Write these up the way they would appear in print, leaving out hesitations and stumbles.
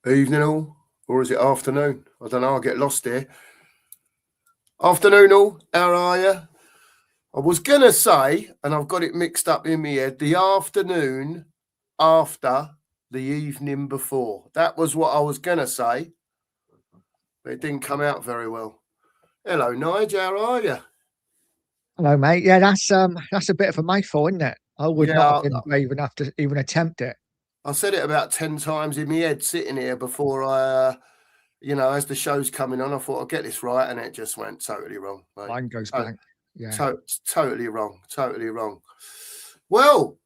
Evening all, or is it afternoon? I don't know, I get lost here. Afternoon all, how are you? I was going to say, and I've got it mixed up in my head, the afternoon after the evening before. That was what I was going to say, but it didn't come out very well. Hello, Nige, how are you? Hello, mate. Yeah, that's a bit of a mouthful, isn't it? I would not have Yeah, been brave enough to even attempt it. I said it about 10 times in my head sitting here before as the show's coming on, I thought I'd get this right, and it just went totally wrong, mate. Mine goes Oh, blank. Yeah. totally wrong. Totally wrong. Well,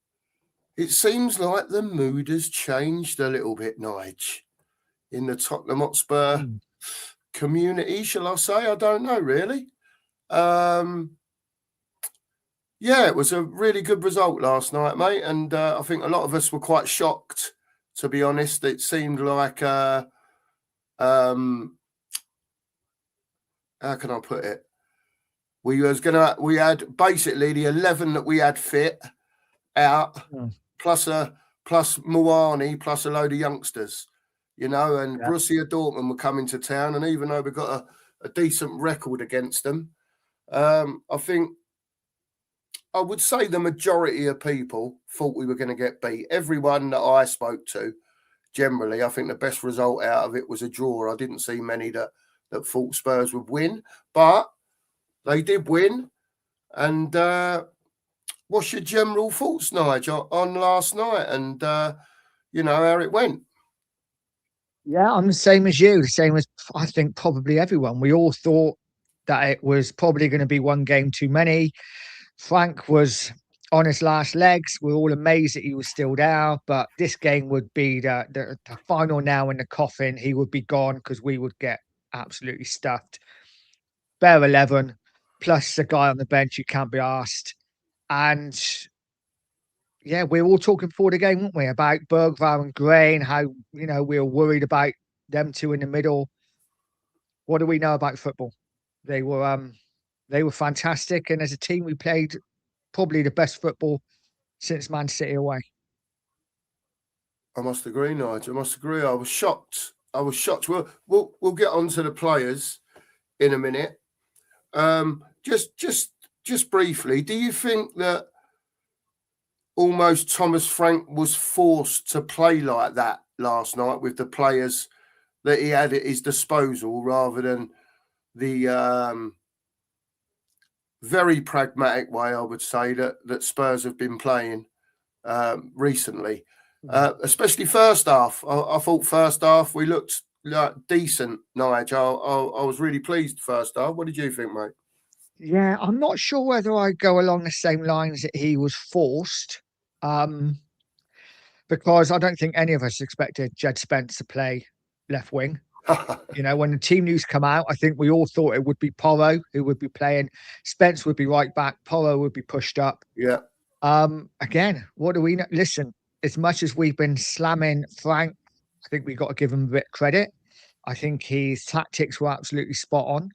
it seems like the mood has changed a little bit, Nige, in the Tottenham Hotspur Mm. community, shall I say? I don't know, really. Yeah, it was a really good result last night, mate. And I think a lot of us were quite shocked, to be honest. It seemed like, how can I put it? We had basically the 11 that we had fit out, Mm. plus Moani, plus a load of youngsters, and Yeah. Borussia Dortmund were coming to town, and even though we got a decent record against them, I think I would say the majority of people thought we were going to get beat. Everyone that I spoke to, generally, I think the best result out of it was a draw. I didn't see many that thought Spurs would win, but they did win. And what's your general thoughts, Nigel, on last night and, how it went? Yeah, I'm the same as you, the same as I think probably everyone. We all thought that it was probably going to be one game too many. Frank was on his last legs. We're all amazed that he was still there, but this game would be the final nail in the coffin. He would be gone because we would get absolutely stuffed. Bare 11, plus a guy on the bench who can't be asked. And yeah, we were all talking before the game, weren't we, about Bergvall and Gray and how, we were worried about them two in the middle. What do we know about football? They were fantastic, and as a team, we played probably the best football since Man City away. I must agree, Nigel. I must agree. I was shocked. We'll get on to the players in a minute. Just briefly, do you think that almost Thomas Frank was forced to play like that last night with the players that he had at his disposal, rather than the very pragmatic way, I would say, that Spurs have been playing recently? Especially first half. I thought first half we looked like decent, Nigel. I was really pleased first half. What did you think, mate? Yeah, I'm not sure whether I go along the same lines that he was forced, because I don't think any of us expected Jed Spence to play left wing. When the team news come out, I think we all thought it would be Porro who would be playing. Spence would be right back. Porro would be pushed up. Yeah. Again, what do we know? Listen, as much as we've been slamming Frank, I think we got to give him a bit of credit. I think his tactics were absolutely spot on.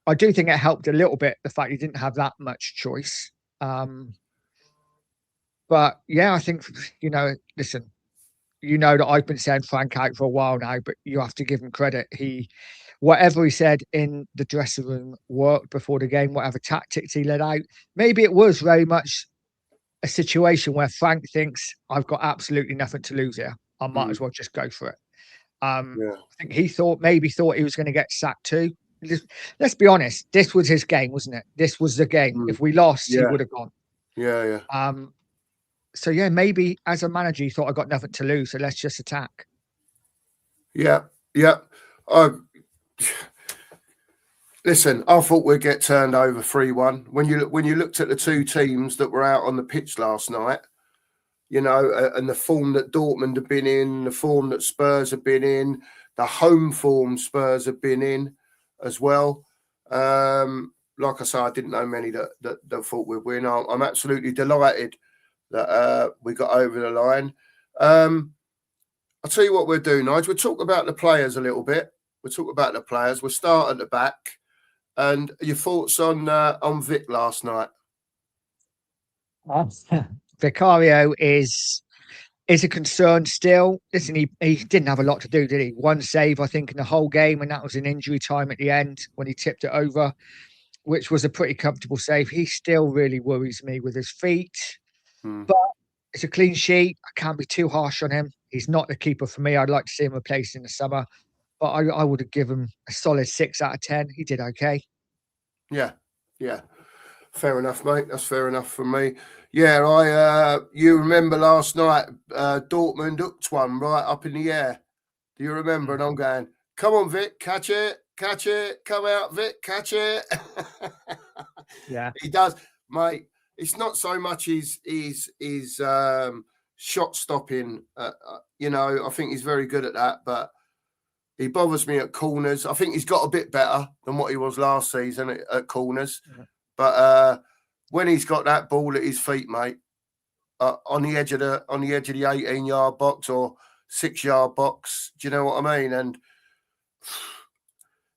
I do think it helped a little bit the fact he didn't have that much choice. But yeah, I think, listen, that I've been saying Frank out for a while now, but you have to give him credit. Whatever he said in the dressing room worked before the game, whatever tactics he let out. Maybe it was very much a situation where Frank thinks, I've got absolutely nothing to lose here. I might as well just go for it. I think he maybe thought he was going to get sacked too. Let's be honest, this was his game, wasn't it? This was the game. If we lost, he would have gone. Yeah. So yeah, maybe as a manager, he thought I got nothing to lose, so let's just attack. Yeah. Listen, I thought we'd get turned over 3-1. When you looked at the two teams that were out on the pitch last night, and the form that Dortmund have been in, the form that Spurs have been in, the home form Spurs have been in as well. Like I say, I didn't know many that thought we'd win. I'm absolutely delighted that we got over the line. I'll tell you what we'll do, Nigel. We'll talk about the players a little bit. We'll start at the back. And your thoughts on Vic last night? Vicario is is a concern still. Listen, he didn't have a lot to do, did he? One save, I think, in the whole game, and that was in injury time at the end when he tipped it over, which was a pretty comfortable save. He still really worries me with his feet, Mm. but it's a clean sheet. I can't be too harsh on him. He's not the keeper for me. I'd like to see him replaced in the summer, but I would have given him a solid 6 out of 10. He did okay. Yeah, yeah. Fair enough, mate. That's fair enough from me. Yeah, you remember last night, Dortmund hooked one right up in the air. Do you remember? And I'm going, come on, Vic, catch it, come out, Vic, catch it. Yeah. He does, mate. It's not so much his shot stopping. I think he's very good at that, but he bothers me at corners. I think he's got a bit better than what he was last season at corners. Yeah. But when he's got that ball at his feet, mate, on the edge of the 18-yard box or 6-yard box, do you know what I mean? And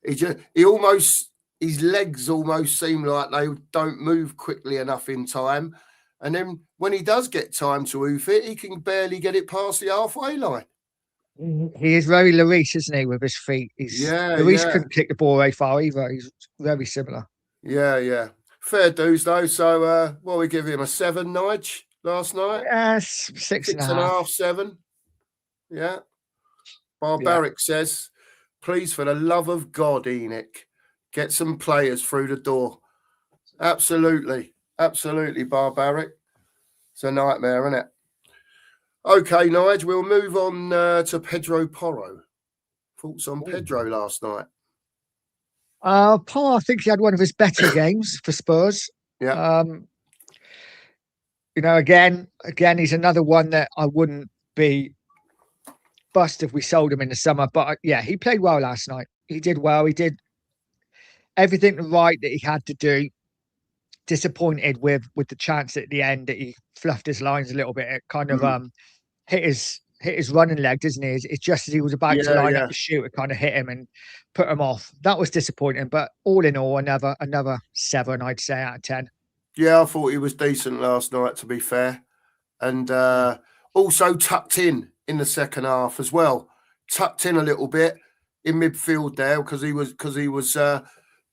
his legs almost seem like they don't move quickly enough in time. And then when he does get time to hoof it, he can barely get it past the halfway line. He is very Lloris, isn't he, with his feet? Lloris couldn't kick the ball very far either. He's very similar. Yeah. Fair dues, though. So, we give him a 7, Nige, last night? Yes, 6.5. 7. Yeah. Barbaric says, please, for the love of God, Enoch, get some players through the door. Absolutely, Barbaric. It's a nightmare, isn't it? Okay, Nige, we'll move on to Pedro Porro. Thoughts on Pedro last night? Paul, I think he had one of his better games for Spurs. Yeah. Again, he's another one that I wouldn't be bust if we sold him in the summer. But he played well last night. He did well. He did everything right that he had to do. Disappointed with the chance at the end that he fluffed his lines a little bit. It kind of hit his running leg, doesn't he? It's just as he was about to line up to shoot, it kind of hit him and put him off. That was disappointing, but all in all, another 7, I'd say, out of 10. Yeah, I thought he was decent last night, to be fair. And also tucked in the second half as well. Tucked in a little bit in midfield there because he was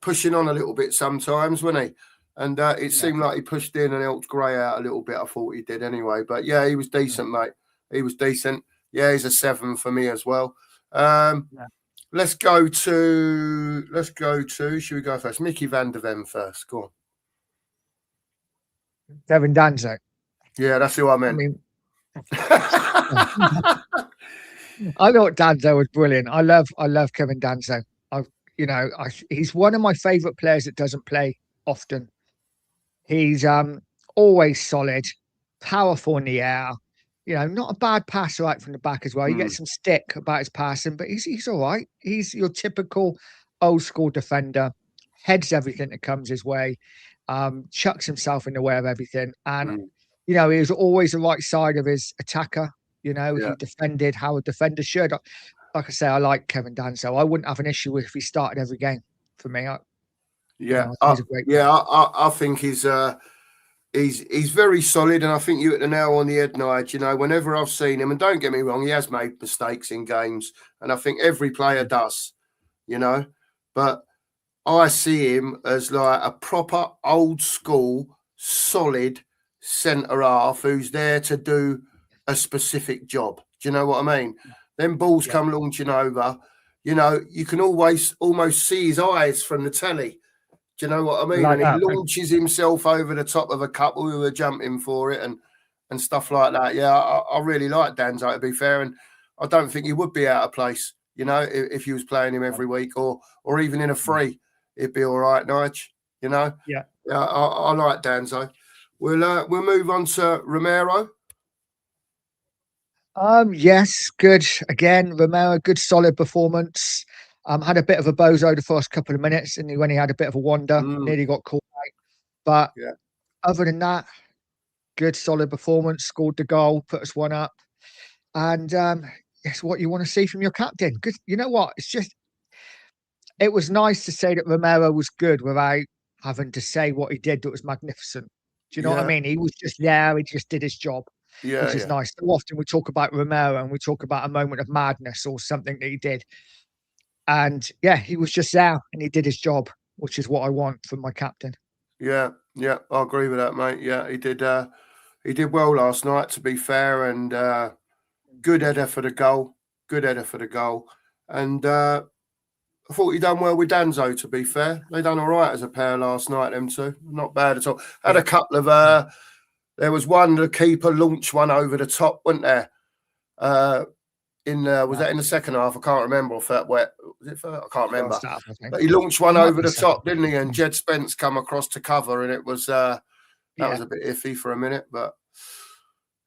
pushing on a little bit sometimes, wasn't he? And it seemed like he pushed in and helped Gray out a little bit. I thought he did anyway. But yeah, he was decent, mate. He was decent. Yeah, he's a 7 for me as well. Let's go to. Should we go first? Mickey van der Ven first. Go on. Kevin Danzo. Yeah, that's who I meant. I thought Danzo was brilliant. I love Kevin Danzo. He's one of my favourite players that doesn't play often. He's always solid, powerful in the air. Not a bad passer right from the back as well. He gets some stick about his passing, but he's all right. He's your typical old school defender, heads everything that comes his way, chucks himself in the way of everything. And, he was always the right side of his attacker. He defended how a defender should. Like I say, I like Kevin Danzo. I wouldn't have an issue with if he started every game for me. I think he's very solid, and I think you hit the nail on the head, Nige. Whenever I've seen him, and don't get me wrong, he has made mistakes in games, and I think every player does, but I see him as like a proper old school, solid centre half who's there to do a specific job. Do you know what I mean? Then balls come launching over, you can always almost see his eyes from the telly. Do you know what I mean? Like and he launches himself over the top of a couple who are jumping for it and stuff like that. Yeah, I really like Danzo, to be fair. And I don't think he would be out of place, if you was playing him every week or even in a free. It'd be all right, Nige, Yeah, I like Danzo. We'll move on to Romero. Yes, good. Again, Romero, good solid performance. Had a bit of a bozo the first couple of minutes, and when he had a bit of a wander, nearly got caught out. But other than that, good solid performance. Scored the goal, put us one up, and it's what you want to see from your captain. Good. You know what? It was nice to say that Romero was good without having to say what he did that was magnificent. Do you know what I mean? He was just there. He just did his job. Yeah, which is yeah, nice. So often we talk about Romero and we talk about a moment of madness or something that he did. And yeah, he was just there and he did his job, which is what I want from my captain. yeah, yeah. I agree with that, mate. Yeah, he did well last night, to be fair, and good header for the goal. Good header for the goal. And I thought he done well with Danzo, to be fair. They done all right as a pair last night, them two. Not bad at all. Had Yeah. a couple of there was one, the keeper launched one over the top, wasn't there? Was that in the second half? I can't remember. Or was it first? I can't remember. First half, I think. But he launched one It might over be the second. top, didn't he? And Jed Spence come across to cover, and it was that was a bit iffy for a minute, but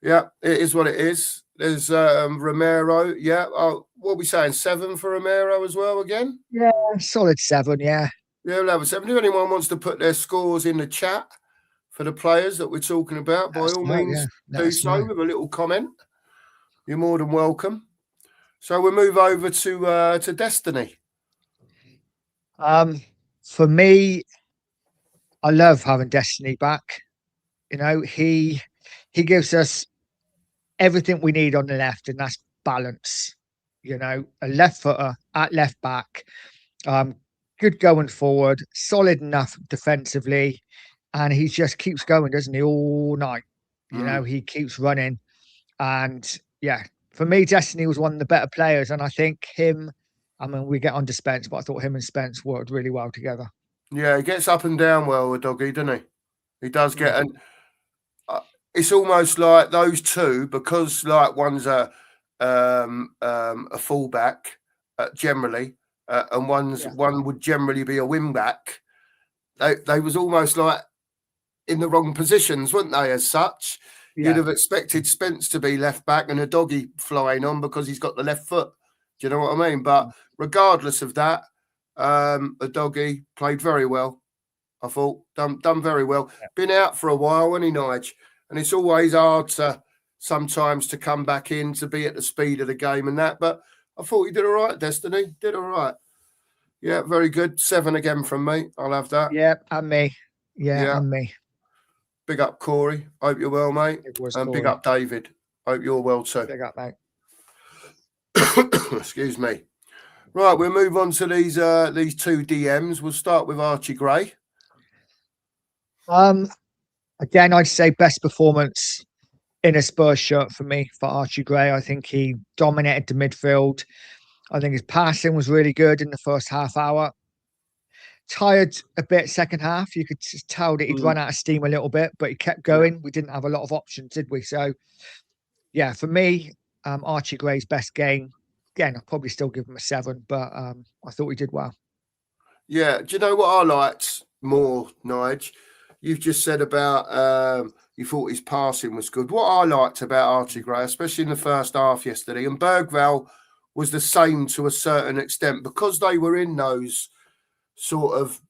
yeah, it is what it is. There's Romero. Yeah. Oh, what are we saying? 7 for Romero as well again? Yeah, solid 7, yeah. Yeah, we'll have a 7. If anyone wants to put their scores in the chat for the players that we're talking about, by all means, do so with a little comment. You're more than welcome. So we'll move over to Destiny. For me, I love having Destiny back. You know, he gives us everything we need on the left, and that's balance. You know, a left footer at left back, good going forward, solid enough defensively, and he just keeps going, doesn't he, all night? You know, he keeps running, and yeah, for me, Destiny was one of the better players, and I think him. I mean, we get on to Spence, but I thought him and Spence worked really well together. Yeah, he gets up and down well with Doggy, doesn't he? He does get, and it's almost like those two, because like one's a fullback generally, and one would generally be a wing back. They was almost like in the wrong positions, weren't they? As such, you'd have expected Spence to be left back and a Doggy flying on because he's got the left foot. Do you know what I mean? But regardless of that, a Doggy played very well. I thought done very well. Been out for a while, hasn't he, Nige? And it's always hard to sometimes to come back in to be at the speed of the game and that. But I thought he did all right, Destiny. Did all right. Yeah, very good. 7 again from me. I'll have that. Yeah, and me. Yeah, and me. Big up, Corey. Hope you're well, mate. And big up, David. Hope you're well too. Big up, mate. Excuse me. Right, we'll move on to these two DMs. We'll start with Archie Gray. Again, I'd say best performance in a Spurs shirt for me for Archie Gray. I think he dominated the midfield. I think his passing was really good in the first half hour. Tired a bit second half. You could just tell that he'd run out of steam a little bit, but he kept going. Yeah. We didn't have a lot of options, did we? So, yeah, for me, Archie Gray's best game. Again, I'll probably still give him a 7, but I thought he did well. Yeah. Do you know what I liked more, Nige? You've just said about you thought his passing was good. What I liked about Archie Gray, especially in the first half yesterday, and Bergvall was the same to a certain extent, because they were in those sort of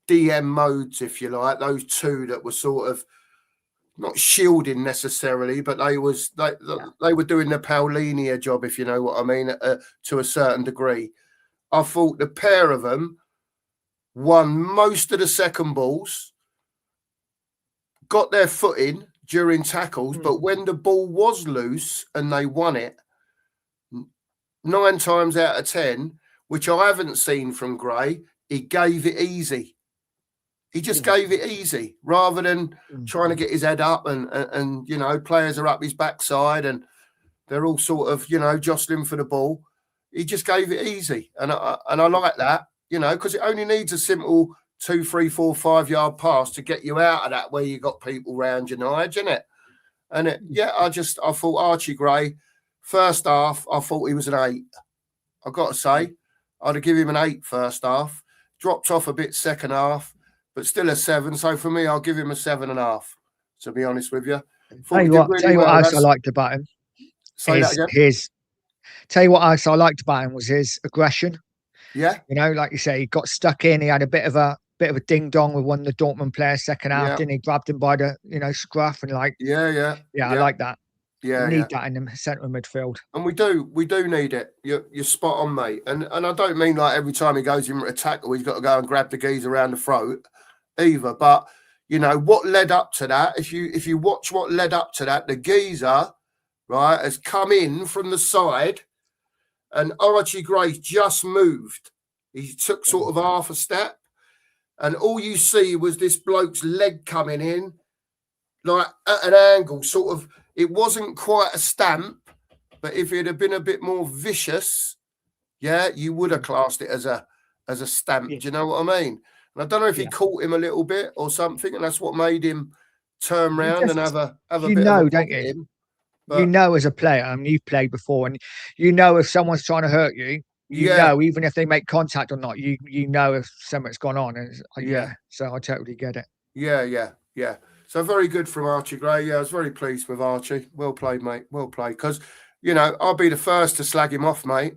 DM modes, if you like, those two that were sort of not shielding necessarily, but they were doing the Paulinia job, if you know what I mean, to a certain degree. I thought the pair of them won most of the second balls, got their footing during tackles, but when the ball was loose and they won it, 9 times out of 10, which I haven't seen from Gray, he gave it easy. He just gave it easy rather than trying to get his head up and you know, players are up his backside and they're all sort of, you know, jostling for the ball. He just gave it easy. And I like that, you know, because it only needs a simple 2, 3, 4, 5 yard pass to get you out of that where you got people round your Nige, isn't it? And I thought Archie Gray, first half, I thought he was an 8. I've got to say, I'd have given him an 8 first half, dropped off a bit second half, but still a 7. So for me, I'll give him a 7.5, to be honest with you. Tell you what else I liked about him. Say that again. Tell you what else I liked about him was his aggression. Yeah. You know, like you say, he got stuck in. He had a bit of a ding dong with one of the Dortmund players second half. Then he grabbed him by the, you know, scruff and like. Yeah. I like that. Yeah, we need that in the centre of midfield. And we do need it. You're spot on, mate. And I don't mean like every time he goes in to tackle, he's got to go and grab the geezer around the throat either. But you know, what led up to that. If you watch what led up to that, the geezer, right, has come in from the side, and Archie Gray just moved. He took sort of half a step, and all you see was this bloke's leg coming in, like at an angle, sort of. It wasn't quite a stamp, but if it had been a bit more vicious, yeah, you would have classed it as a stamp. Yeah. Do you know what I mean? And I don't know if he caught him a little bit or something, and that's what made him turn round and have a bit of a don't pop at you? him. But, You know, as a player, I mean, you've played before, and you know if someone's trying to hurt you. You know, even if they make contact or not, you know if something's gone on. And so I totally get it. Yeah. So very good from Archie Gray. Yeah, I was very pleased with Archie. Well played, mate. Well played. Because, you know, I'll be the first to slag him off, mate.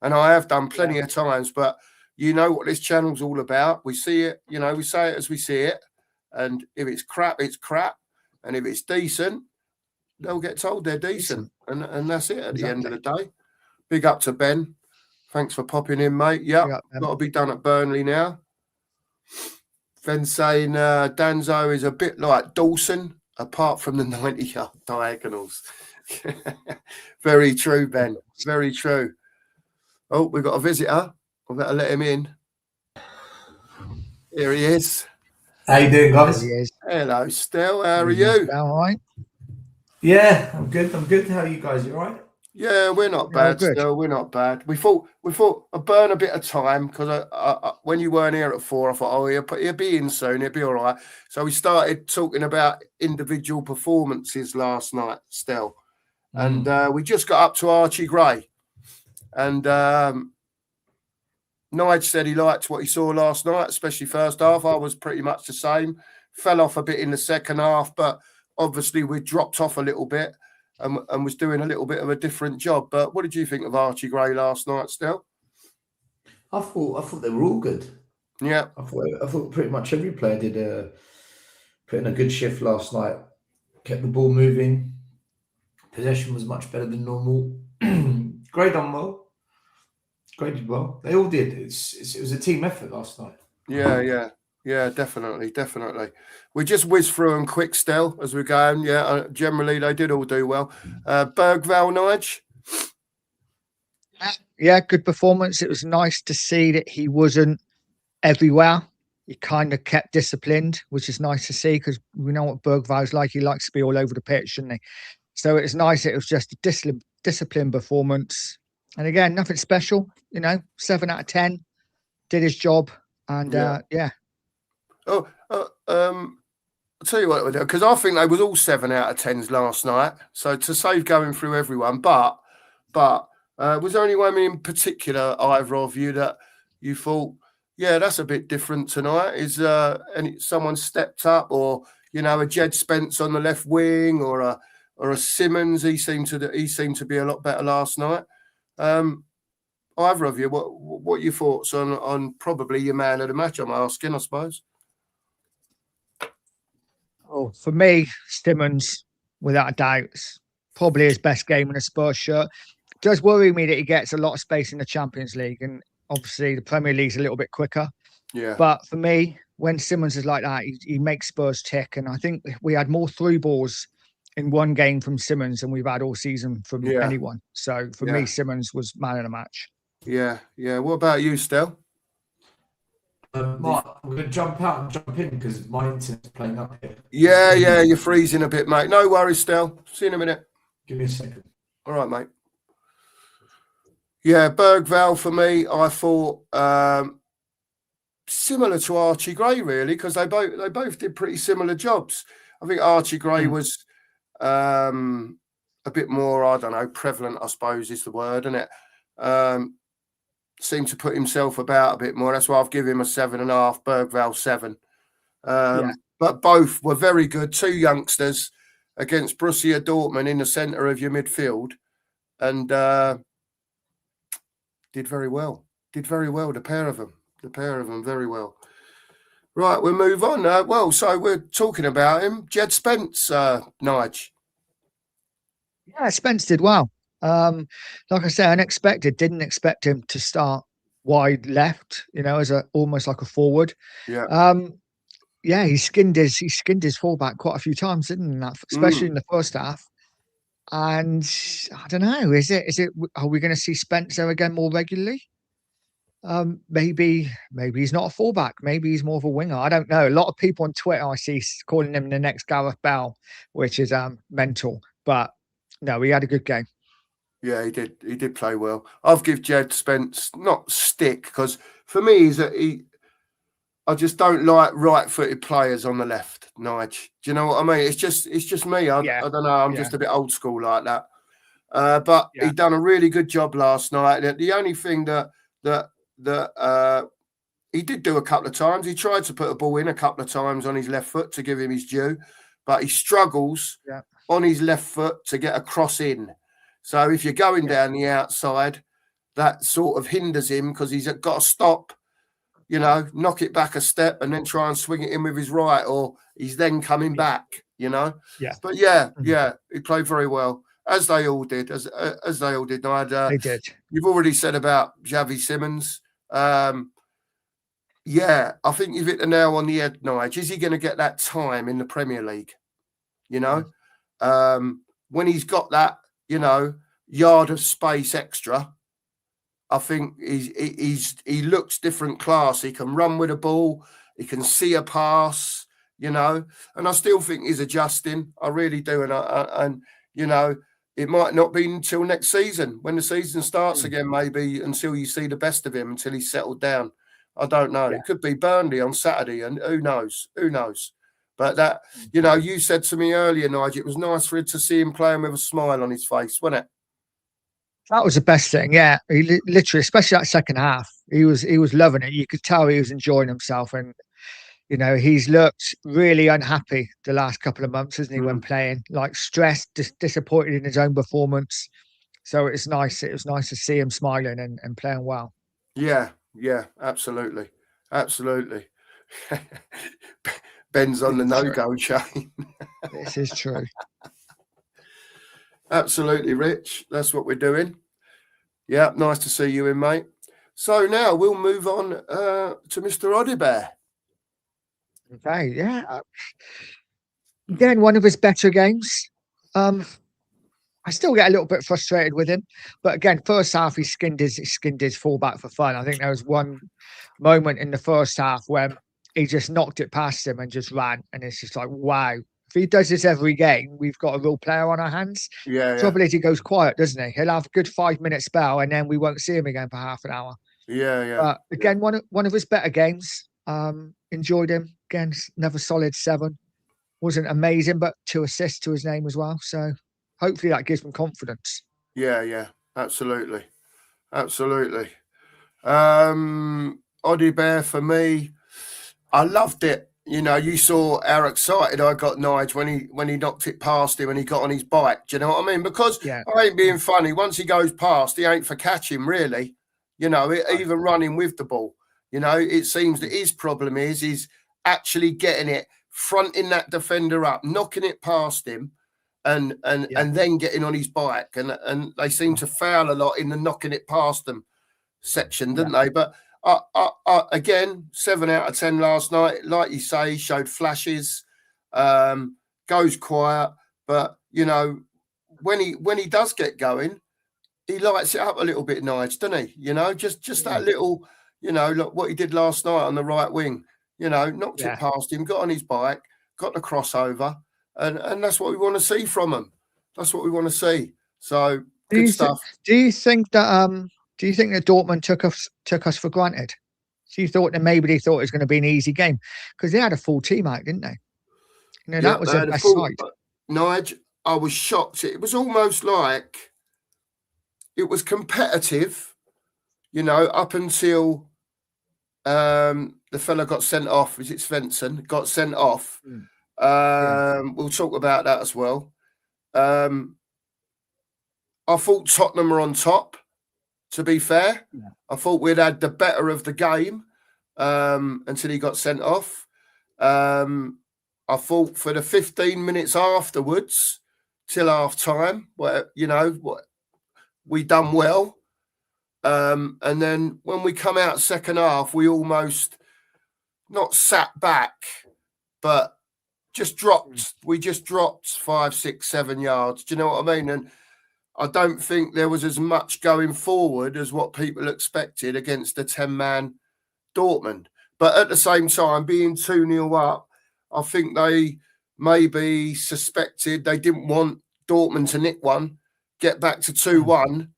And I have done plenty of times. But you know what this channel's all about. We see it, you know, we say it as we see it. And if it's crap, it's crap. And if it's decent, they'll get told they're decent. And that's it at the end of the day. Big up to Ben. Thanks for popping in, mate. Got to be done at Burnley now. Ben saying Danzo is a bit like Dawson, apart from the 90-yard diagonals. Very true, Ben. Very true. Oh, we've got a visitor. I better let him in. Here he is. How you doing, guys? Hello, Stel. How are you? All right. Yeah, I'm good. How are you guys? You all right? Yeah, we're not bad. Still, we're not bad. We thought I'd burn a bit of time because I when you weren't here at 4, I thought, oh, he'll be in soon. He'll be all right. So we started talking about individual performances last night, Stel, and we just got up to Archie Gray, and Nige said he liked what he saw last night, especially first half. I was pretty much the same. Fell off a bit in the second half, but obviously we dropped off a little bit. And was doing a little bit of a different job. But what did you think of Archie Gray last night, Still? I thought they were all good. Yeah. I thought pretty much every player did put in a good shift last night. Kept the ball moving. Possession was much better than normal. Gray done well. Gray did well. They all did. It was a team effort last night. Yeah, definitely. We just whiz through them quick still as we're going. Yeah, generally they did all do well. Bergvall, Nige? Yeah, good performance. It was nice to see that he wasn't everywhere. He kind of kept disciplined, which is nice to see because we know what Bergvall's like. He likes to be all over the pitch, shouldn't he? So it's nice. It was just a disciplined performance. And again, nothing special, 7 out of 10. Did his job. And I'll tell you what we do, because I think they was all 7 out of 10s last night. So to save going through everyone, but was there anyone in particular, either of you, that you thought, yeah, that's a bit different tonight? Is someone stepped up, or a Jed Spence on the left wing, or a Simmons? He seemed to be a lot better last night. Either of you, what are your thoughts on probably your man of the match? I'm asking, I suppose. Oh, for me, Simmons, without a doubt, probably his best game in a Spurs shirt. It does worry me that he gets a lot of space in the Champions League, and obviously the Premier League's a little bit quicker. Yeah. But for me, when Simmons is like that, he makes Spurs tick, and I think we had more through balls in one game from Simmons than we've had all season from anyone. So for me, Simmons was man of the match. Yeah. What about you, Stel? Mark, I'm going to jump out and jump in because my internet's playing up here. Yeah, you're freezing a bit, mate. No worries, Stel. See you in a minute. Give me a second. All right, mate. Yeah, Bergvall for me, I thought similar to Archie Gray, really, because they both did pretty similar jobs. I think Archie Gray was a bit more, I don't know, prevalent, I suppose is the word, isn't it? Seemed to put himself about a bit more. That's why I've given him a 7.5, Bergvall 7. But both were very good. 2 youngsters against Borussia Dortmund in the centre of your midfield, and did very well. The pair of them, very well. Right, we'll move on. So we're talking about him, Jed Spence, Nige. Yeah, Spence did well. Like I said, unexpected. Didn't expect him to start wide left, as almost like a forward. Yeah. yeah, he skinned his fullback quite a few times, didn't he? Especially in the first half. And I don't know, is it? Are we going to see Spencer again more regularly? Maybe he's not a fullback. Maybe he's more of a winger. I don't know. A lot of people on Twitter I see calling him the next Gareth Bale, which is mental. But no, he had a good game. Yeah, he did. He did play well. I've give Jed Spence not stick because for me I just don't like right-footed players on the left, Nige. Do you know what I mean? It's just me. I don't know. I'm just a bit old school like that. But he done a really good job last night. The only thing that he did do a couple of times, he tried to put a ball in a couple of times on his left foot to give him his due, but he struggles on his left foot to get a cross in. So if you're going down the outside, that sort of hinders him because he's got to stop, knock it back a step and then try and swing it in with his right, or he's then coming back, Yeah. But he played very well, as they all did, as they all did. They did. You've already said about Xavi Simons. I think you've hit the nail on the head, Nige. Is he going to get that time in the Premier League? When he's got that, yard of space extra, I think he looks different class. He can run with a ball. He can see a pass, and I still think he's adjusting. I really do. And it might not be until next season when the season starts again, maybe until you see the best of him, until he's settled down. I don't know. It could be Burnley on Saturday, and who knows? But that, you said to me earlier, Nigel, it was nice for him to see him playing with a smile on his face, wasn't it? That was the best thing. Yeah, he literally, especially that second half, he was loving it. You could tell he was enjoying himself, and he's looked really unhappy the last couple of months, hasn't he? When playing, like stressed, disappointed in his own performance. So it's nice. It was nice to see him smiling and playing well. Yeah, absolutely. Ben's on the no-go chain. This is true. Absolutely, Rich. That's what we're doing. Yeah, nice to see you in, mate. So now we'll move on to Mr. Odibert. Okay, yeah. Again, one of his better games. I still get a little bit frustrated with him, but again, first half he skinned his fullback for fun. I think there was one moment in the first half when he just knocked it past him and just ran, and it's just like, wow. If he does this every game, we've got a real player on our hands. Trouble is, he goes quiet, doesn't he? He'll have a good 5-minute spell, and then we won't see him again for half an hour. But again, one of his better games. Enjoyed him again. Another solid 7. Wasn't amazing, but 2 assists to his name as well. So hopefully that gives him confidence. Yeah, absolutely. Odibert for me, I loved it. You saw how excited I got, Nige, when he knocked it past him and he got on his bike. Do you know what I mean? Because I ain't being funny. Once he goes past, he ain't for catching, really. Even running with the ball. It seems that his problem is actually getting it, fronting that defender up, knocking it past him, and then getting on his bike. And they seem to foul a lot in the knocking it past them section, didn't they? But again, 7 out of 10 last night. Like you say, he showed flashes, goes quiet, but when he does get going, he lights it up a little bit, Nige, doesn't he? Just that little, look what he did last night on the right wing. Knocked it past him, got on his bike, got the crossover, and that's what we want to see from him. That's what we want to see. So good stuff. Do you think that Dortmund took us for granted? So you thought that maybe they thought it was going to be an easy game because they had a full team out, didn't they? That was their best side. Nige, I was shocked. It was almost like it was competitive, up until the fella got sent off. Is it Svensson? Got sent off. We'll talk about that as well. I thought Tottenham were on top, to be fair. I thought we'd had the better of the game until he got sent off. I thought for the 15 minutes afterwards, till half time, we done well. And then when we come out second half, we almost not sat back, but we just dropped 5, 6, 7 yards. Do you know what I mean? And I don't think there was as much going forward as what people expected against a 10-man Dortmund. But at the same time, being 2-0 up, I think they maybe suspected they didn't want Dortmund to nick one, get back to 2-1,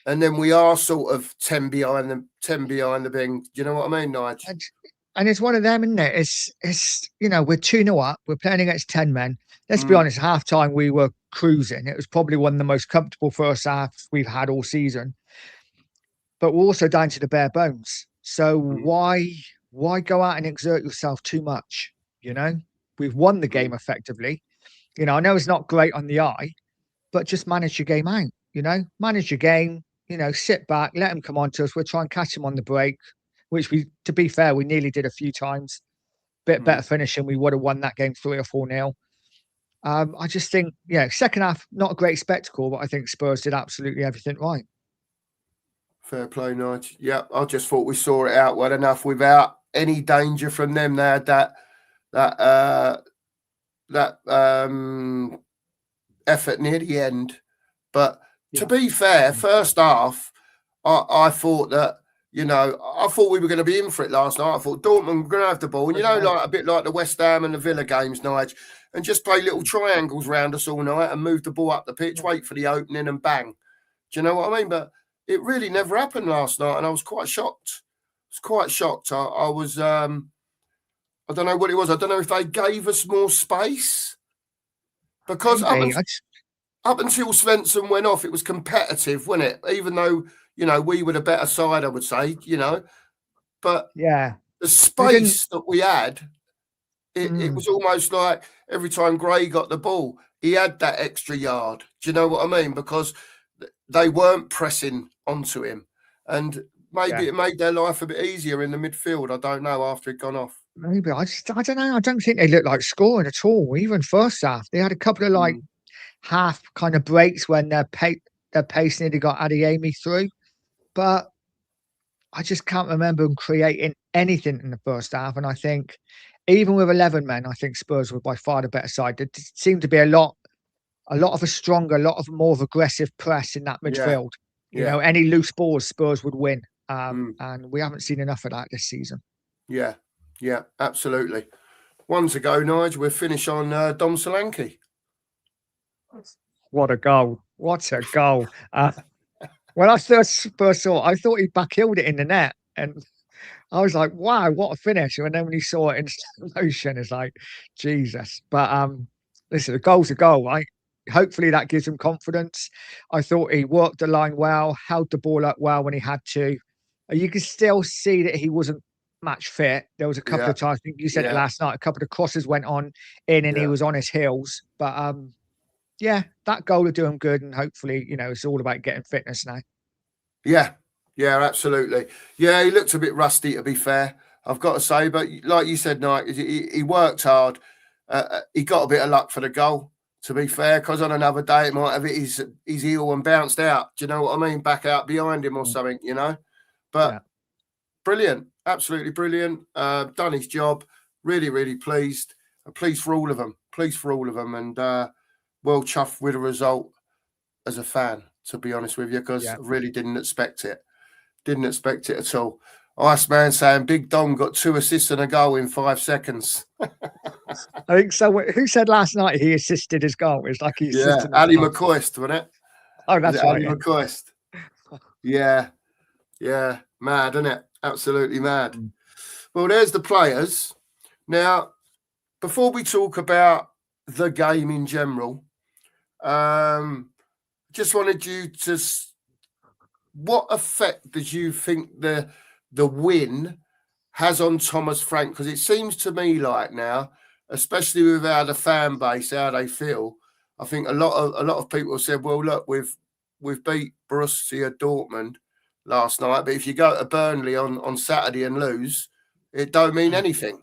and then we are sort of 10 behind the bing. Do you know what I mean, Nige? And it's one of them, isn't it? It's we're 2-0 up. We're playing against 10 men. Let's be honest, half time we were cruising. It was probably one of the most comfortable first halves we've had all season. But we're also down to the bare bones. So why go out and exert yourself too much? We've won the game effectively. I know it's not great on the eye, but just manage your game out. Manage your game. Sit back, let them come on to us. We'll try and catch them on the break, which to be fair, we nearly did a few times. Bit better finishing, we would have won that game 3 or 4-0. I just think, second half, not a great spectacle, but I think Spurs did absolutely everything right. Fair play, Nige. Yeah, I just thought we saw it out well enough without any danger from them. They had that effort near the end. But to be fair, first half, I thought that, I thought we were going to be in for it last night. I thought Dortmund were going to have the ball. And, like a bit like the West Ham and the Villa games, Nige, and just play little triangles round us all night and move the ball up the pitch, wait for the opening and bang. Do you know what I mean? But it really never happened last night, and I was quite shocked. I was, I don't know what it was. I don't know if they gave us more space. Because up until Svensson went off, it was competitive, wasn't it? Even though, we were the better side, I would say, But the space that we had, it was almost like every time Gray got the ball, he had that extra yard. Do you know what I mean? Because they weren't pressing onto him. And maybe it made their life a bit easier in the midfield. I don't know, after he'd gone off. Maybe. I don't know. I don't think they looked like scoring at all, even first half. They had a couple of half kind of breaks when their pace nearly got Adeyemi through. But I just can't remember them creating anything in the first half. And I think even with 11 men, I think Spurs were by far the better side. There seemed to be a lot of a stronger, a lot of more of aggressive press in that midfield. Any loose balls, Spurs would win. And we haven't seen enough of that this season. Yeah, absolutely. One to go, Nige. We'll finish on Dom Solanke. What a goal. When I first saw it, I thought he backheeled it in the net. And I was like, wow, what a finish. And then when he saw it in slow motion, it's like, Jesus. But listen, a goal's a goal, right? Hopefully that gives him confidence. I thought he worked the line well, held the ball up well when he had to. You can still see that he wasn't match fit. There was a couple of times, I think you said it last night, a couple of crosses went on in and he was on his heels. But that goal will do him good, and hopefully, it's all about getting fitness now. Yeah, absolutely. Yeah, he looked a bit rusty, to be fair, I've got to say. But like you said, Nike, he worked hard. He got a bit of luck for the goal, to be fair, because on another day it might have hit his heel and bounced out. Do you know what I mean? Back out behind him or something, But brilliant, absolutely brilliant. Done his job. Really, really pleased. Pleased for all of them. And well chuffed with the result as a fan, to be honest with you, because I really didn't expect it. Didn't expect it at all. Iceman saying Big Dom got 2 assists and a goal in 5 seconds. I think so. Who said last night he assisted his goal? It was like he assisted. Ali McCoist, wasn't it? Oh, that's right. Ali McCoist. Yeah. Mad, isn't it? Absolutely mad. Well, there's the players. Now, before we talk about the game in general, just wanted you to. What effect did you think the win has on Thomas Frank? Because it seems to me like now, especially with how the fan base, how they feel, I think a lot of people said, "Well, look, we've beat Borussia Dortmund last night, but if you go to Burnley on Saturday and lose, it don't mean anything."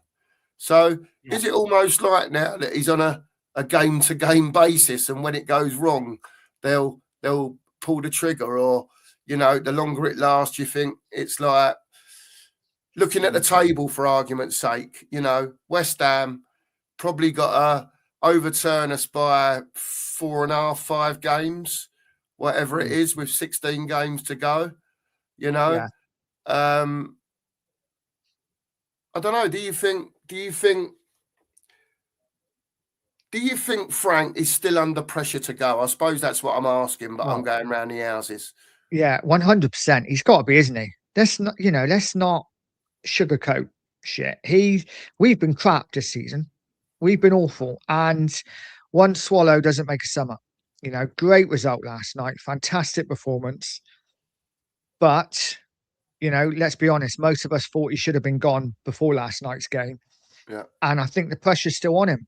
So is it almost like now that he's on a game-to-game basis, and when it goes wrong, they'll pull the trigger, or the longer it lasts, you think it's like looking at the table, for argument's sake, West Ham probably got to overturn us by 4.5, 5 games, whatever it is, with 16 games to go. You know, I don't know. Do you think Frank is still under pressure to go? I suppose that's what I'm asking, but I'm going round the houses. Yeah, 100%. He's got to be, isn't he? Let's not sugarcoat shit. We've been crap this season. We've been awful, and one swallow doesn't make a summer. Great result last night, fantastic performance. But let's be honest, most of us thought he should have been gone before last night's game. Yeah. And I think the pressure's still on him.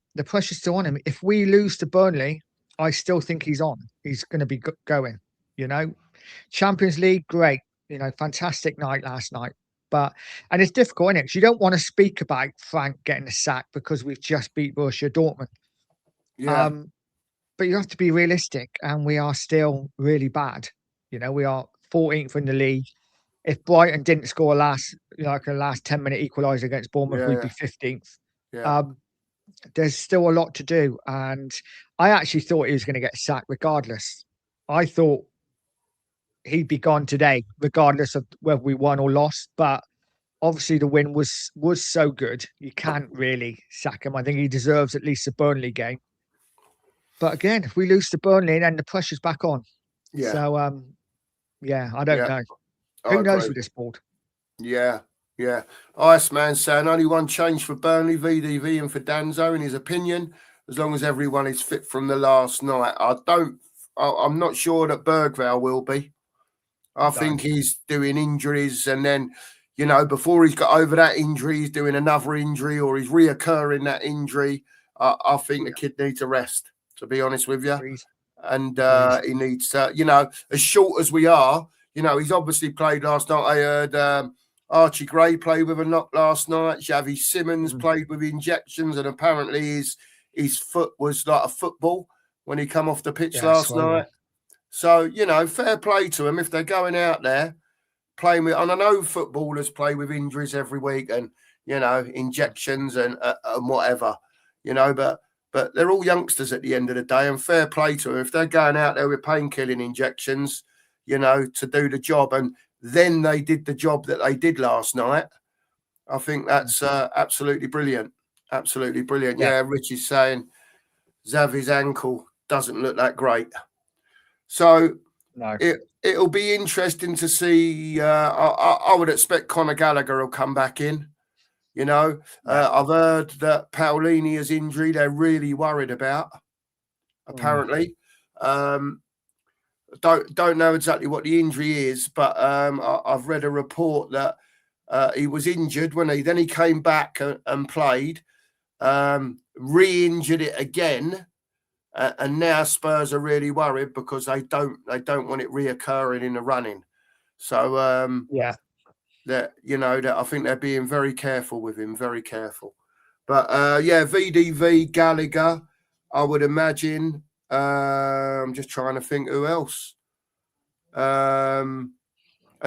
If we lose to Burnley, I still think he's on. He's going to be going. Champions League, great. Fantastic night last night. And it's difficult, isn't it? 'Cause you don't want to speak about Frank getting a sack because we've just beat Borussia Dortmund. Yeah. But you have to be realistic, and we are still really bad. We are 14th in the league. If Brighton didn't score a last 10-minute equaliser against Bournemouth, we'd be 15th. Yeah. There's still a lot to do, and I actually thought he was going to get sacked regardless. I thought he'd be gone today, regardless of whether we won or lost. But obviously, the win was so good, you can't really sack him. I think he deserves at least a Burnley game. But again, if we lose to Burnley, then the pressure's back on. Yeah. So, I don't know. Who knows with this board? Yeah. Iceman saying only one change for Burnley, VDV, and for Danzo, in his opinion, as long as everyone is fit from the last night. I'm not sure that Bergvall will be. I think he's doing injuries, and then, before he's got over that injury, he's doing another injury, or he's reoccurring that injury. I think the kid needs a rest, to be honest with you. Please. And he needs to, as short as we are, he's obviously played last night. I heard Archie Gray played with a knock last night. Xavi Simons played with injections, and apparently his foot was like a football when he come off the pitch last night. So, fair play to them if they're going out there playing with, and I know footballers play with injuries every week and, injections and whatever, but they're all youngsters at the end of the day, and fair play to them if they're going out there with painkilling injections, to do the job. And then they did the job that they did last night. I think that's absolutely brilliant. Absolutely brilliant. Yeah, Rich is saying Xavi's ankle doesn't look that great. So no. It'll be interesting to see. I would expect Conor Gallagher will come back in. I've heard that Paulini's injury they're really worried about. Apparently, don't know exactly what the injury is, but I've read a report that he was injured when he came back and played, re-injured it again. And now Spurs are really worried because they don't want it reoccurring in the running. So that I think they're being very careful with him, very careful. But VDV Gallagher, I would imagine. I'm just trying to think who else. And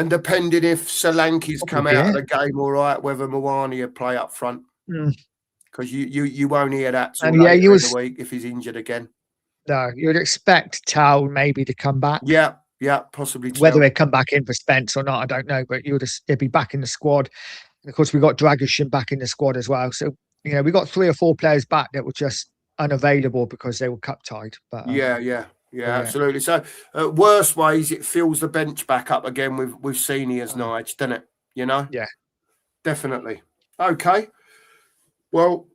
depending if Solanke's come out of the game all right, whether Moani will play up front. Because you won't hear that till later in the week if he's injured again. No, you would expect Tao maybe to come back. Yeah, possibly. Whether they come back in for Spence or not, I don't know. But he'd be back in the squad. And of course, we got Dragoshin back in the squad as well. So we got 3 or 4 players back that were just unavailable because they were cup tied. But yeah, absolutely. So worst ways, it fills the bench back up again with seniors, Nige, doesn't it? Yeah, definitely. Okay. Well,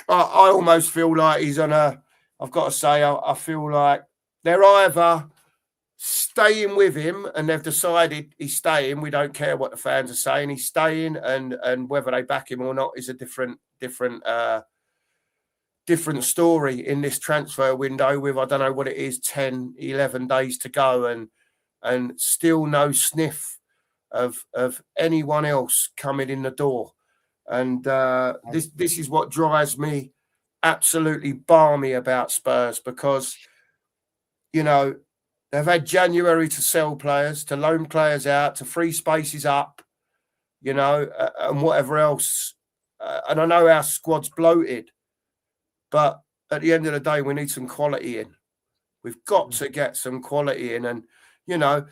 I almost feel like he's on a. I've got to say, I feel like they're either staying with him and they've decided he's staying. We don't care what the fans are saying. He's staying, and whether they back him or not is a different story in this transfer window with, I don't know what it is, 10, 11 days to go and still no sniff of anyone else coming in the door. And this is what drives me absolutely balmy about Spurs, because they've had January to sell players, to loan players out, to free spaces up, and whatever else. And I know our squad's bloated, But at the end of the day, we need some quality in. We've got to get some quality in. And, you know,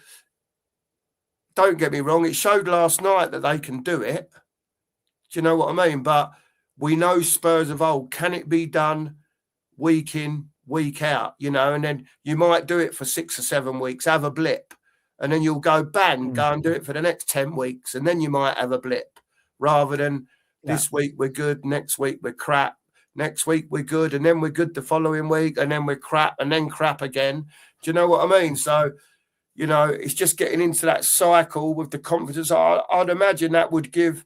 don't get me wrong, it showed last night that they can do it. Do you know what I mean? But we know Spurs of old. Can it be done week in, week out? You know, and then you might do it for 6 or 7 weeks, have a blip, and then you'll go bang, go and do it for the next 10 weeks, and then you might have a blip, rather than this week we're good, next week we're crap, next week we're good, and then we're good the following week, and then we're crap, and then crap again. Do you know what I mean? So, you know, it's just getting into that cycle with the confidence. I'd imagine that would give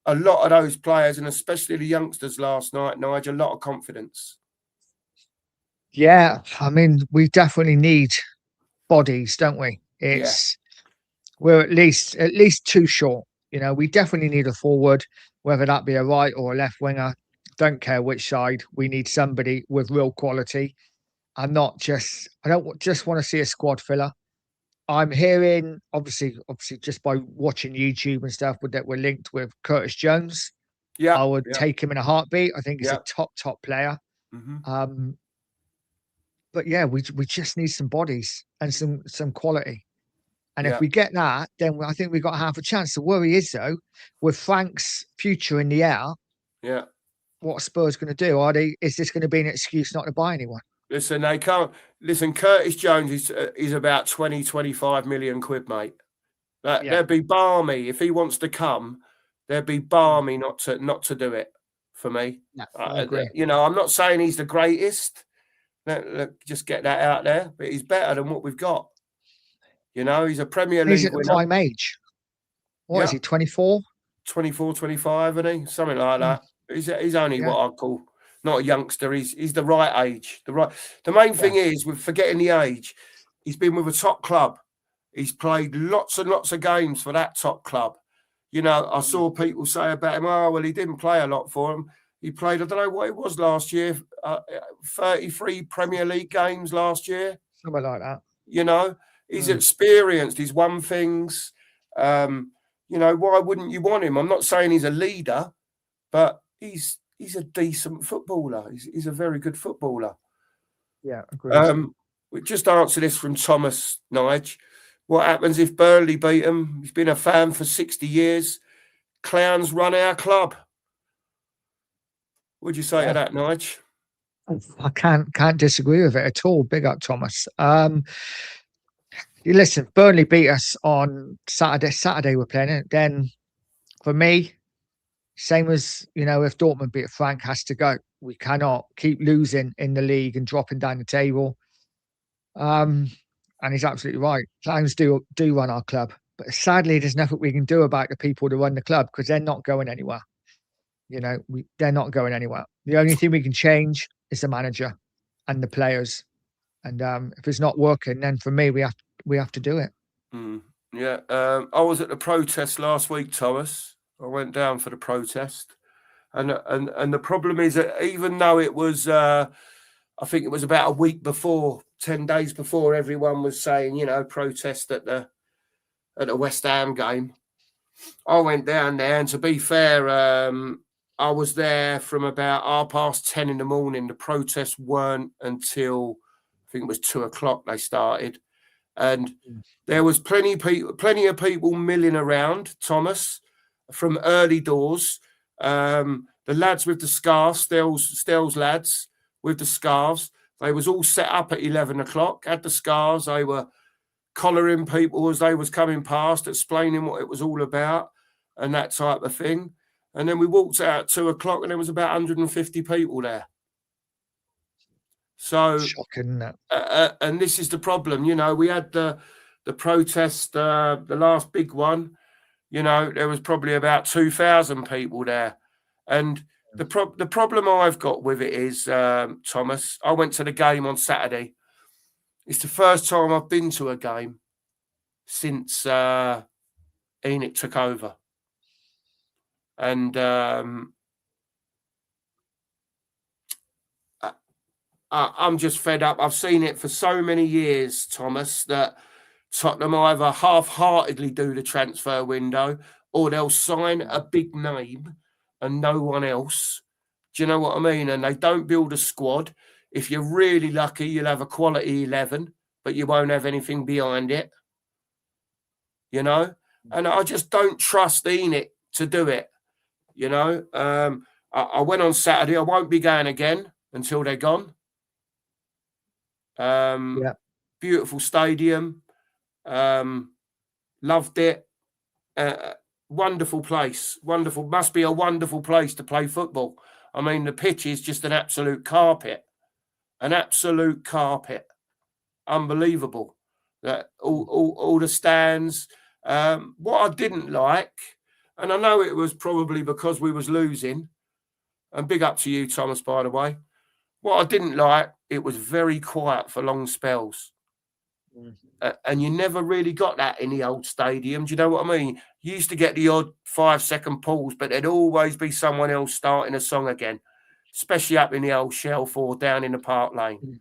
a lot of those players, and especially the youngsters last night, Nige, a lot of confidence. Yeah, I mean, we definitely need bodies, don't we? We're at least 2 short. You know, we definitely need a forward, whether that be a right or a left winger. Don't care which side. We need somebody with real quality, and not just. I don't just want to see a squad filler. I'm hearing, obviously, just by watching YouTube and stuff, that we're linked with Curtis Jones. Yeah, I would take him in a heartbeat. I think he's a top player. Mm-hmm. But yeah, we just need some bodies and some quality. And if we get that, then I think we've got half a chance. The worry is, though, with Frank's future in the air, what are Spurs going to do? Is this going to be an excuse not to buy anyone? Listen, they can't. Listen, Curtis Jones is about 20, 25 million quid, mate. They'd be balmy if he wants to come. They'd be balmy not to do it for me. Yeah, I agree. You know, I'm not saying he's the greatest. Just get that out there, but he's better than what we've got. You know, he's a Premier League winner. He's at the prime age. What is he, 24? 24, 25, isn't he? Something like that. He's only what I'd call not a youngster. He's the right age. The main thing is, with forgetting the age, he's been with a top club. He's played lots and lots of games for that top club. You know, I saw people say about him, oh, well, he didn't play a lot for him. He played, I don't know what it was last year, 33 Premier League games last year. Something like that. You know, he's experienced. He's won things. You know, why wouldn't you want him? I'm not saying he's a leader, but he's a decent footballer. He's a very good footballer. Yeah, agreed. We just answer this from Thomas Nige. What happens if Burnley beat him? He's been a fan for 60 years. Clowns run our club. What'd you say to that, Nige? I can't disagree with it at all. Big up, Thomas. Listen, Burnley beat us on Saturday. Saturday we're playing it. Then, for me, same as, you know, if Dortmund beat Frank, has to go. We cannot keep losing in the league and dropping down the table. And he's absolutely right. Clowns do run our club, but sadly, there's nothing we can do about the people that run the club because they're not going anywhere. You know, they're not going anywhere. The only thing we can change is the manager and the players. And if it's not working, then for me, we have to do it. Yeah, I was at the protest last week, Thomas. I went down for the protest, and the problem is that even though it was, I think it was about a week before, 10 days before, everyone was saying, you know, protest at the West Ham game. I went down there, and to be fair, I was there from about 10:30 in the morning. The protests weren't until I think it was 2:00 they started. And there was plenty of people milling around, Thomas, from early doors. The lads with the scarves, Stell's lads with the scarves, they was all set up at 11:00, had the scarves. They were collaring people as they was coming past, explaining what it was all about and that type of thing. And then we walked out at 2:00 and there was about 150 people there. So shocking. And this is the problem, you know. We had the protest, the last big one. You know, there was probably about 2,000 people there, and the problem I've got with it is, Thomas. I went to the game on Saturday. It's the first time I've been to a game since Enoch took over, and I'm just fed up. I've seen it for so many years, Thomas, that Tottenham either half-heartedly do the transfer window or they'll sign a big name and no one else Do you know what I mean? And they don't build a squad. If you're really lucky, you'll have a quality 11, but you won't have anything behind it. You know? And I just don't trust Enoch to do it. You know? I went on Saturday. I won't be going again until they're gone. Beautiful stadium. Loved it. Wonderful place. Wonderful. Must be a wonderful place to play football. I mean, the pitch is just an absolute carpet. An absolute carpet. Unbelievable. That all the stands. What I didn't like, and I know it was probably because we was losing, and big up to you, Thomas, by the way. What I didn't like, it was very quiet for long spells. And you never really got that in the old stadium. Do you know what I mean? You used to get the odd 5-second pause, but there'd always be someone else starting a song again, especially up in the old shelf or down in the park lane,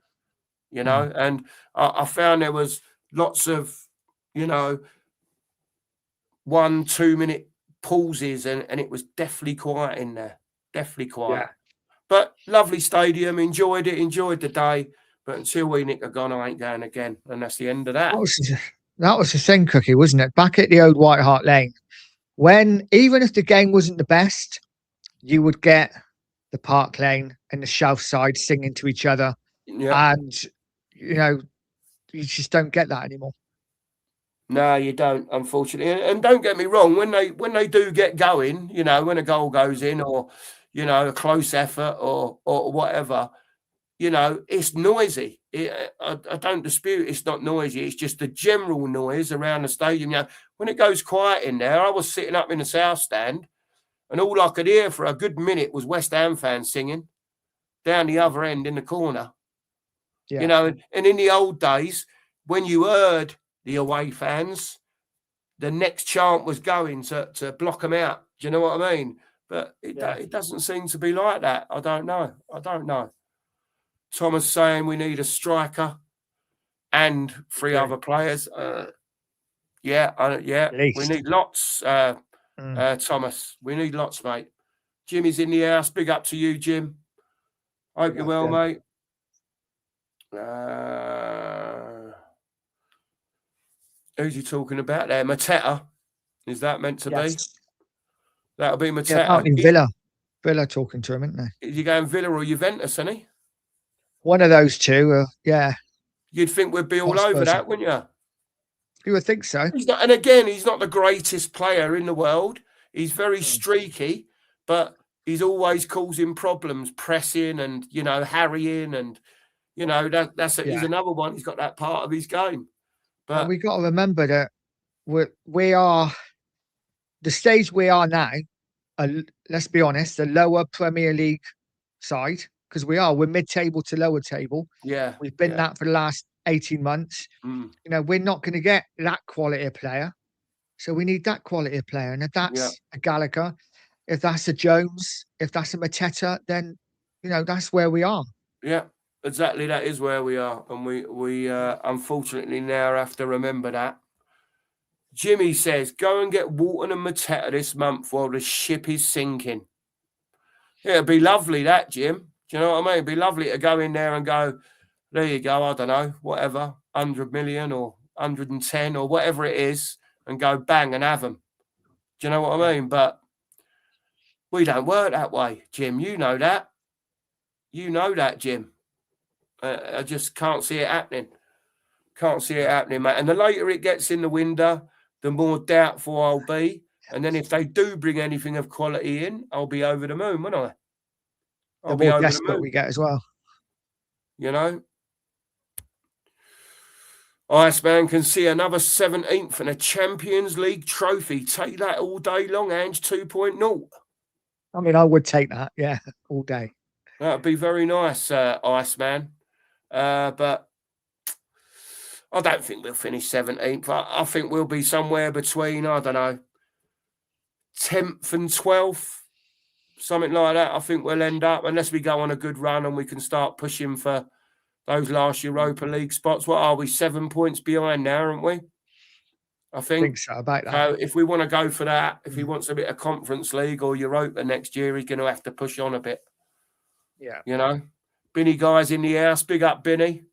you know? And I found there was lots of, 1-2 minute pauses, and it was definitely quiet in there. Definitely quiet. Yeah. But lovely stadium, enjoyed it, enjoyed the day. But until we Nick are gone, I ain't going again. And that's the end of that. That was the thing, Cookie, wasn't it? Back at the old White Hart Lane, when even if the game wasn't the best, you would get the Park Lane and the South Side singing to each other. Yeah. And, you just don't get that anymore. No, you don't, unfortunately. And don't get me wrong, when they do get going, when a goal goes in or, a close effort or whatever, it's noisy. I don't dispute it's not noisy. It's just the general noise around the stadium. When it goes quiet in there, I was sitting up in the South Stand and all I could hear for a good minute was West Ham fans singing down the other end in the corner. Yeah. And in the old days, when you heard the away fans, the next chant was going to block them out. Do you know what I mean? But it doesn't seem to be like that. I don't know. Thomas saying we need a striker and 3 other players. We need lots. Thomas, we need lots, mate. Jimmy's in the house. Big up to you, Jim. Hope you're well, mate. Who's he talking about there? Mateta. Is that meant to be? That'll be Mateta. Yeah, Villa talking to him, isn't they? Is he going Villa or Juventus, isn't he? One of those two, yeah. You'd think we'd be all over that, wouldn't you? You would think so. He's not the greatest player in the world. He's very streaky, but he's always causing problems, pressing and, harrying and, he's another one. He's got that part of his game. But we got to remember that we are the stage we are now. Let's be honest, the lower Premier League side, because we're mid-table to lower table. Yeah, we've been that for the last 18 months. We're not going to get that quality of player, so we need that quality of player. And if that's a Gallagher, if that's a Jones, if that's a Mateta, then that's where we are. Yeah. Exactly, that is where we are, and we unfortunately now have to remember that. Jimmy says, go and get Walton and Mateta this month while the ship is sinking. Yeah, it'd be lovely, that, Jim. Do you know what I mean? It'd be lovely to go in there and go, there you go, I don't know, whatever, 100 million or 110 or whatever it is, and go bang and have them. Do you know what I mean? But we don't work that way, Jim. You know that. You know that, Jim. I just can't see it happening. Can't see it happening, mate. And the later it gets in the window, the more doubtful I'll be. And then if they do bring anything of quality in, I'll be over the moon, won't I? I'll be over the moon. We get as well. Iceman can see another 17th and a Champions League trophy. Take that all day long, Ange 2.0. I mean, I would take that, all day. That would be very nice, Iceman. But I don't think we'll finish 17th. I think we'll be somewhere between, 10th and 12th, something like that. I think we'll end up, unless we go on a good run and we can start pushing for those last Europa League spots. What are we, 7 points behind now, aren't we? I think so, about that. So if we want to go for that, if he wants a bit of Conference League or Europa next year, he's going to have to push on a bit. Yeah. You know, Binny guys in the house. Big up, Binny.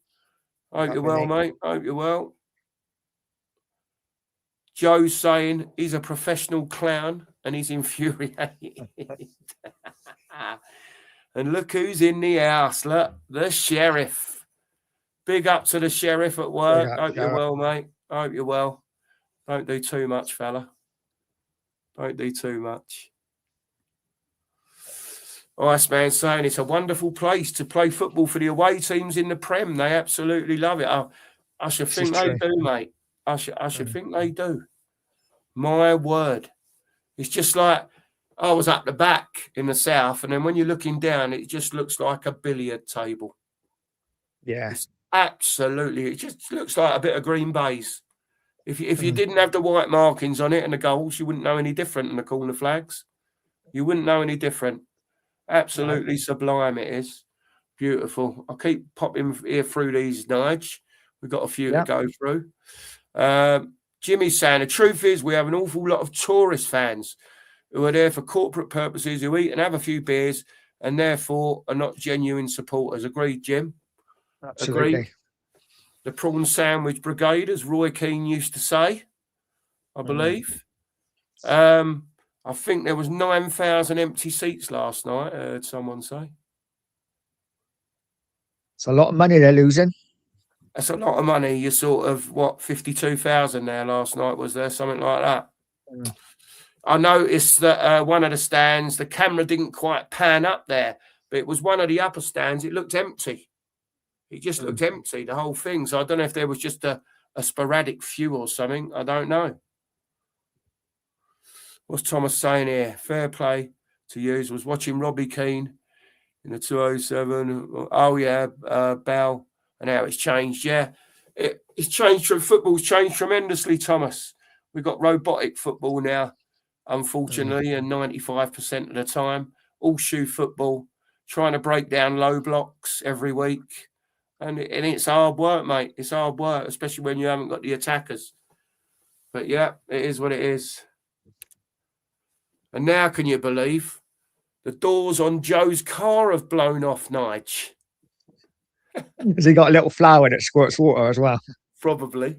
Hope Big up, you're well, Binny. mate. Hope you're well. Joe's saying he's a professional clown and he's infuriated. And look who's in the house. Look, the sheriff. Big up to the sheriff at work. up, Hope you're Sheriff. well, mate. Hope you're well. Don't do too much, fella. Don't do too much. Ice Man saying it's a wonderful place to play football for the away teams in the Prem. They absolutely love it. I should think they do, mate. I should think they do. My word. It's just like I was up the back in the south, and then when you're looking down, it just looks like a billiard table. Yeah. It's absolutely, it just looks like a bit of green baize. If you didn't have the white markings on it and the goals, you wouldn't know any different than the corner flags. You wouldn't know any different. Absolutely sublime it is. Beautiful. I'll keep popping here through these, Nige. We've got a few to go through. Jimmy's saying, the truth is we have an awful lot of tourist fans who are there for corporate purposes, who eat and have a few beers and therefore are not genuine supporters. Agreed, Jim? Absolutely. Agreed. The prawn sandwich brigade, as Roy Keane used to say, I believe. I think there was 9,000 empty seats last night, I heard someone say. It's a lot of money they're losing. That's a lot of money. You're sort of, 52,000 there last night, was there? Something like that. I noticed that one of the stands, the camera didn't quite pan up there, but it was one of the upper stands. It looked empty. It just looked empty, the whole thing. So I don't know if there was just a sporadic few or something. I don't know. What's Thomas saying here? Fair play to use. Was watching Robbie Keane in the 207. Oh, yeah, Bell. And how it's changed. Yeah, it's changed. Football's changed tremendously, Thomas. We've got robotic football now, unfortunately, and 95% of the time. All shoe football, trying to break down low blocks every week. And it's hard work, mate. It's hard work, especially when you haven't got the attackers. But, yeah, it is what it is. And now, can you believe, the doors on Joe's car have blown off, Nige? Has he got a little flower that squirts water as well? Probably.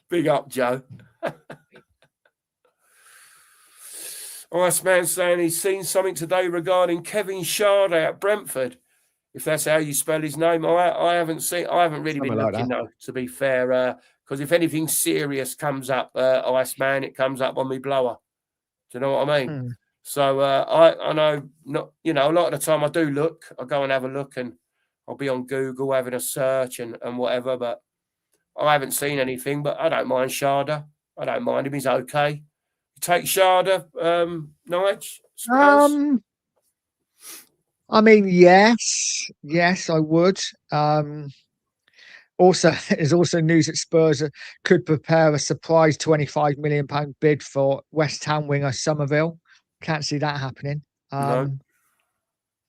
Big up, Joe. Ice Man saying he's seen something today regarding Kevin Shard at Brentford. If that's how you spell his name, I haven't seen. I haven't really been looking, though, to be fair. Because if anything serious comes up, Ice Man, it comes up on me blower. Do you know what I mean? So I know, not, a lot of the time I do look. I go and have a look, and I'll be on Google having a search and whatever. But I haven't seen anything. But I don't mind Sharda. I don't mind him. He's okay. You take Sharda, Nige? Spurs? I mean, yes, I would. Also, there's also news that Spurs could prepare a surprise £25 million bid for West Ham winger Somerville. Can't see that happening. No.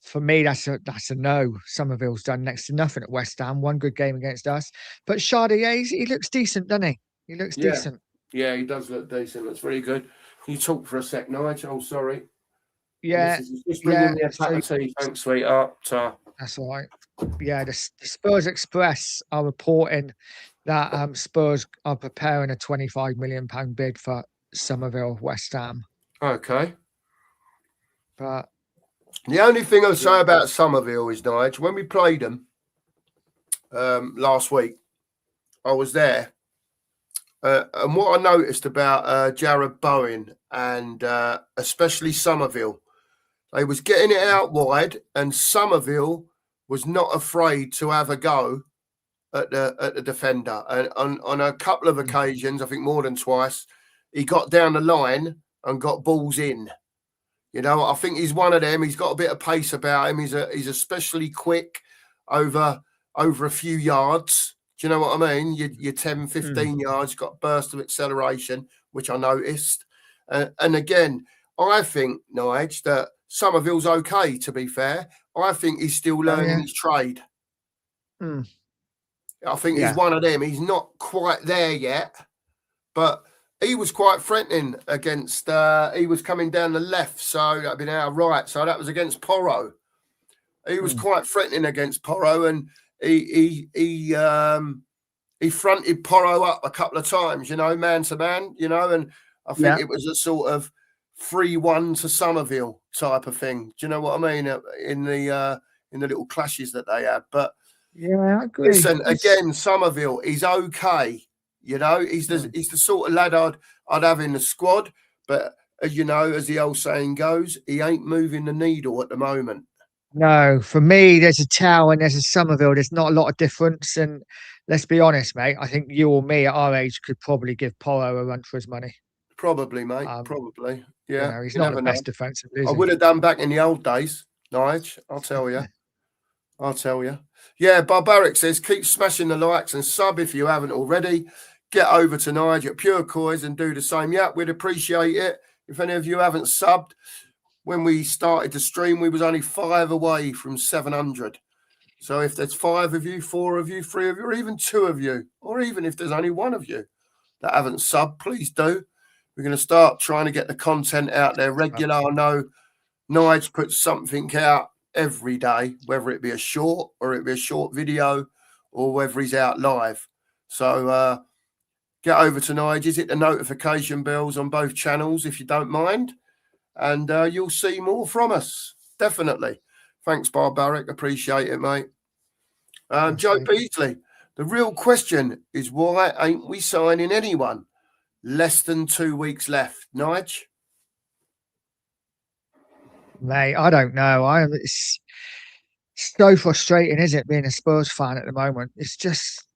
For me, that's a no. Somerville's done next to nothing at West Ham. One good game against us, but Chardier, he looks decent, doesn't he? He looks decent. Yeah, he does look decent. That's very good. Can you talk for a sec, Nige? Oh, sorry. Yeah, just bringing me a cup of tea. Thanks, sweetheart. That's all right. Yeah, the Spurs Express are reporting that Spurs are preparing a £25 million bid for Somerville, West Ham. Okay. But the only thing I'll say about Somerville is, Nige, when we played them last week, I was there. And what I noticed about Jared Bowen and especially Somerville, they was getting it out wide, and Somerville was not afraid to have a go at the defender. And on a couple of occasions, I think more than twice, he got down the line and got balls in. I think he's one of them. He's got a bit of pace about him. He's especially quick over a few yards. Do you know what I mean? You're 10, 15 yards, got a burst of acceleration, which I noticed. And again, I think, Nige, that Somerville's okay, to be fair. I think he's still learning his trade. I think he's one of them. He's not quite there yet, but he was quite threatening against, he was coming down the left, so that'd been our right. So that was against Porro. He was quite threatening against Porro, and he fronted Porro up a couple of times, man to man, and I think it was a sort of 3-1 to Somerville type of thing. Do you know what I mean? In the little clashes that they had. But yeah, I agree. Listen, again, Somerville, he's okay. He's the sort of lad I'd have in the squad. But as as the old saying goes, he ain't moving the needle at the moment. No, for me, there's a Tower and there's a Somerville. There's not a lot of difference. And let's be honest, mate, I think you or me at our age could probably give Porro a run for his money. Probably, mate. Probably. Yeah. He's not the best defensive. I would have done back in the old days, Nige. I'll tell you. Yeah, Barbaric says, keep smashing the likes and sub if you haven't already. Get over to Nige at Pure Coys and do the same. Yeah, we'd appreciate it. If any of you haven't subbed, when we started to stream, we was only 5 away from 700. So if there's 5 of you, 4 of you, 3 of you, or even 2 of you, or even if there's only 1 of you that haven't subbed, please do. We're going to start trying to get the content out there regular. I know Nige puts something out every day, whether it be a short or it be a short video or whether he's out live. So get over to Nige, hit the notification bells on both channels if you don't mind, and you'll see more from us. Definitely. Thanks, Barbaric. Appreciate it, mate. Joe Beasley, the real question is why ain't we signing anyone? Less than 2 weeks left. Nige? Mate, I don't know. It's so frustrating, isn't it, being a Spurs fan at the moment? It's just,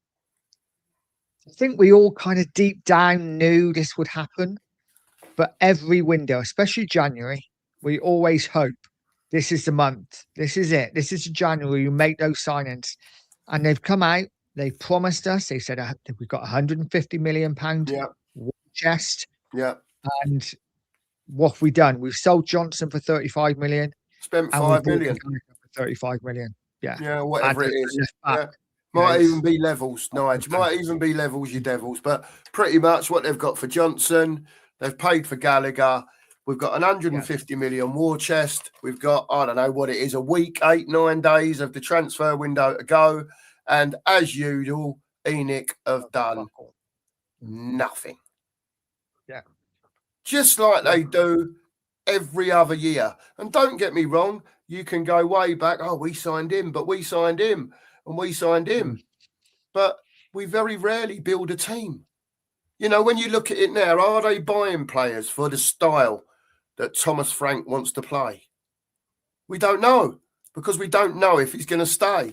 I think we all kind of deep down knew this would happen. But every window, especially January, we always hope this is the month. This is it. This is January. You make those signings. And they've come out. They promised us. They said we've got £150 million war chest. Yeah. And what have we done? We've sold Johnson for 35 million. Spent 5 million. For 35 million. Yeah. Yeah, whatever it is. Yeah. Might even be levels, Nige. Might even be levels, you devils. But pretty much what they've got for Johnson, they've paid for Gallagher. We've got an 150 million war chest. We've got, I don't know what it is, a week, 8-9 days of the transfer window to go. And as usual, ENIC have done nothing. Yeah. Just like they do every other year. And don't get me wrong, you can go way back. Oh, we signed him, but we signed him, and we signed him. But we very rarely build a team. When you look at it now, are they buying players for the style that Thomas Frank wants to play? We don't know, because we don't know if he's going to stay.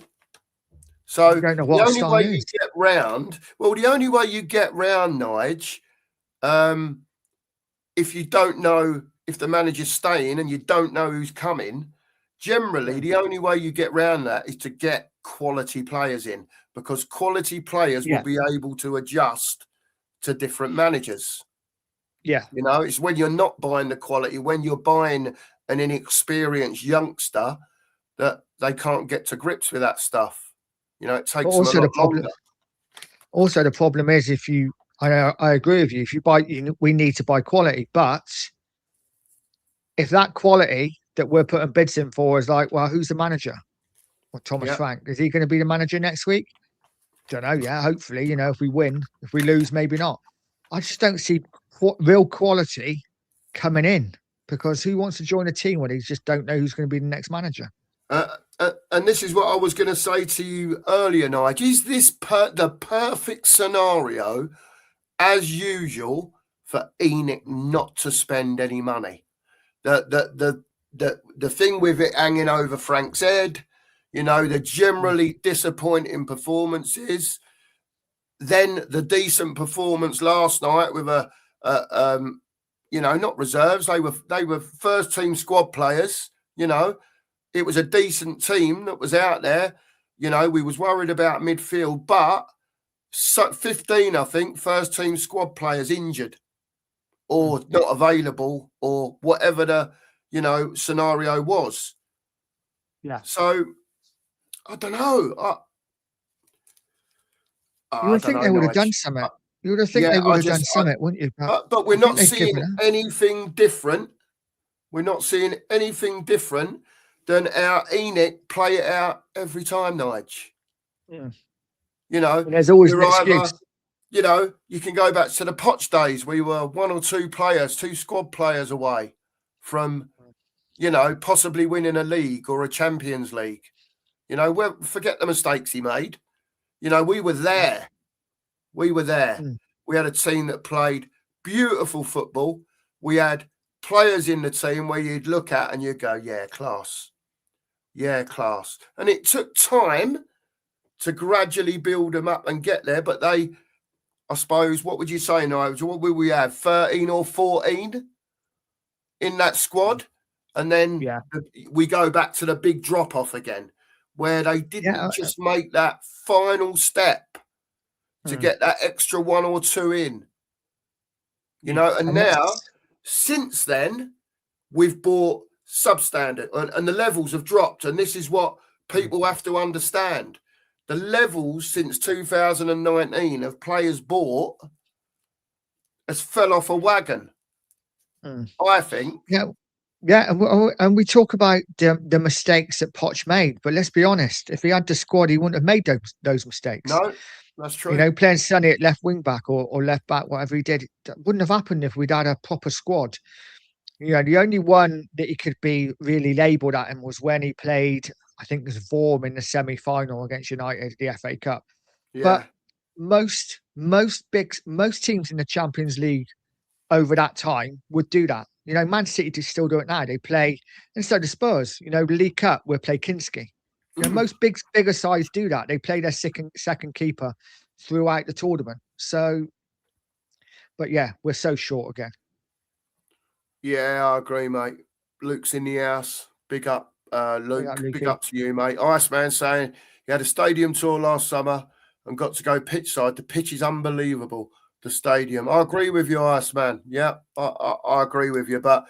So the only way you get round, Nige, if you don't know if the manager's staying and you don't know who's coming, generally the only way you get round that is to get quality players in, because quality players will be able to adjust to different managers. Yeah. It's when you're not buying the quality, when you're buying an inexperienced youngster, that they can't get to grips with that stuff. It takes them a lot longer. Also, the problem is I agree with you. If you buy, we need to buy quality. But if that quality that we're putting bids in for is like, well, who's the manager? Well, Thomas Frank. Is he going to be the manager next week? Don't know. Yeah, hopefully, if we win. If we lose, maybe not. I just don't see real quality coming in, because who wants to join a team when they just don't know who's going to be the next manager? And this is what I was going to say to you earlier, Nige. Is this the perfect scenario, as usual, for ENIC not to spend any money? The thing with it hanging over Frank's head, the generally disappointing performances, then the decent performance last night with not reserves. They were first team squad players. It was a decent team that was out there. We was worried about midfield, but 15, I think, first team squad players injured or not available or whatever the, scenario was. Yeah. So I don't know. You would think they would have done something. You would have think they would have done something, wouldn't you? But we're not seeing anything different. We're not seeing anything different than our Enoch play it out every time, Nige. Yeah. You know, And there's always an you're excuse. you know, you can go back to the Poch days. We were 1 or 2 players, 2 squad players away from, you know, possibly winning a league or a Champions League. You know, forget the mistakes he made. You know, we were there. We were there. We had a team that played beautiful football. We had players in the team where you'd look at and you'd go, yeah, class. Yeah, class. And it took time to gradually build them up and get there. But they, I suppose, what would you say, Nigel? What will we have? 13 or 14 in that squad? And then we go back to the big drop off again, where they didn't just make that final step to get that extra 1 or 2 in. You know, and now, since then, we've bought substandard and the levels have dropped. And this is what people have to understand. The levels since 2019 of players bought has fell off a wagon, I think. Yeah, and we talk about the mistakes that Poch made, but let's be honest, if he had the squad, he wouldn't have made those mistakes. No, that's true. You know, playing Sonny at left wing back or left back, whatever he did, that wouldn't have happened if we'd had a proper squad. You know, the only one that he could be really labelled at him was when he played, I think it was Vorm in the semi-final against United, the FA Cup. Yeah. But most teams in the Champions League over that time would do that. You know, Man City still do it now. They play, and so do Spurs. You know, the League Cup, we'll play Kinski. You know, most bigger sides do that. They play their second keeper throughout the tournament. So, but yeah, we're so short again. Yeah, I agree, mate. Luke's in the house. Big up, Luke. Big up to you, mate. Iceman saying he had a stadium tour last summer and got to go pitch side. The pitch is unbelievable. The stadium. I agree with you, Iceman. Yeah, I agree with you. But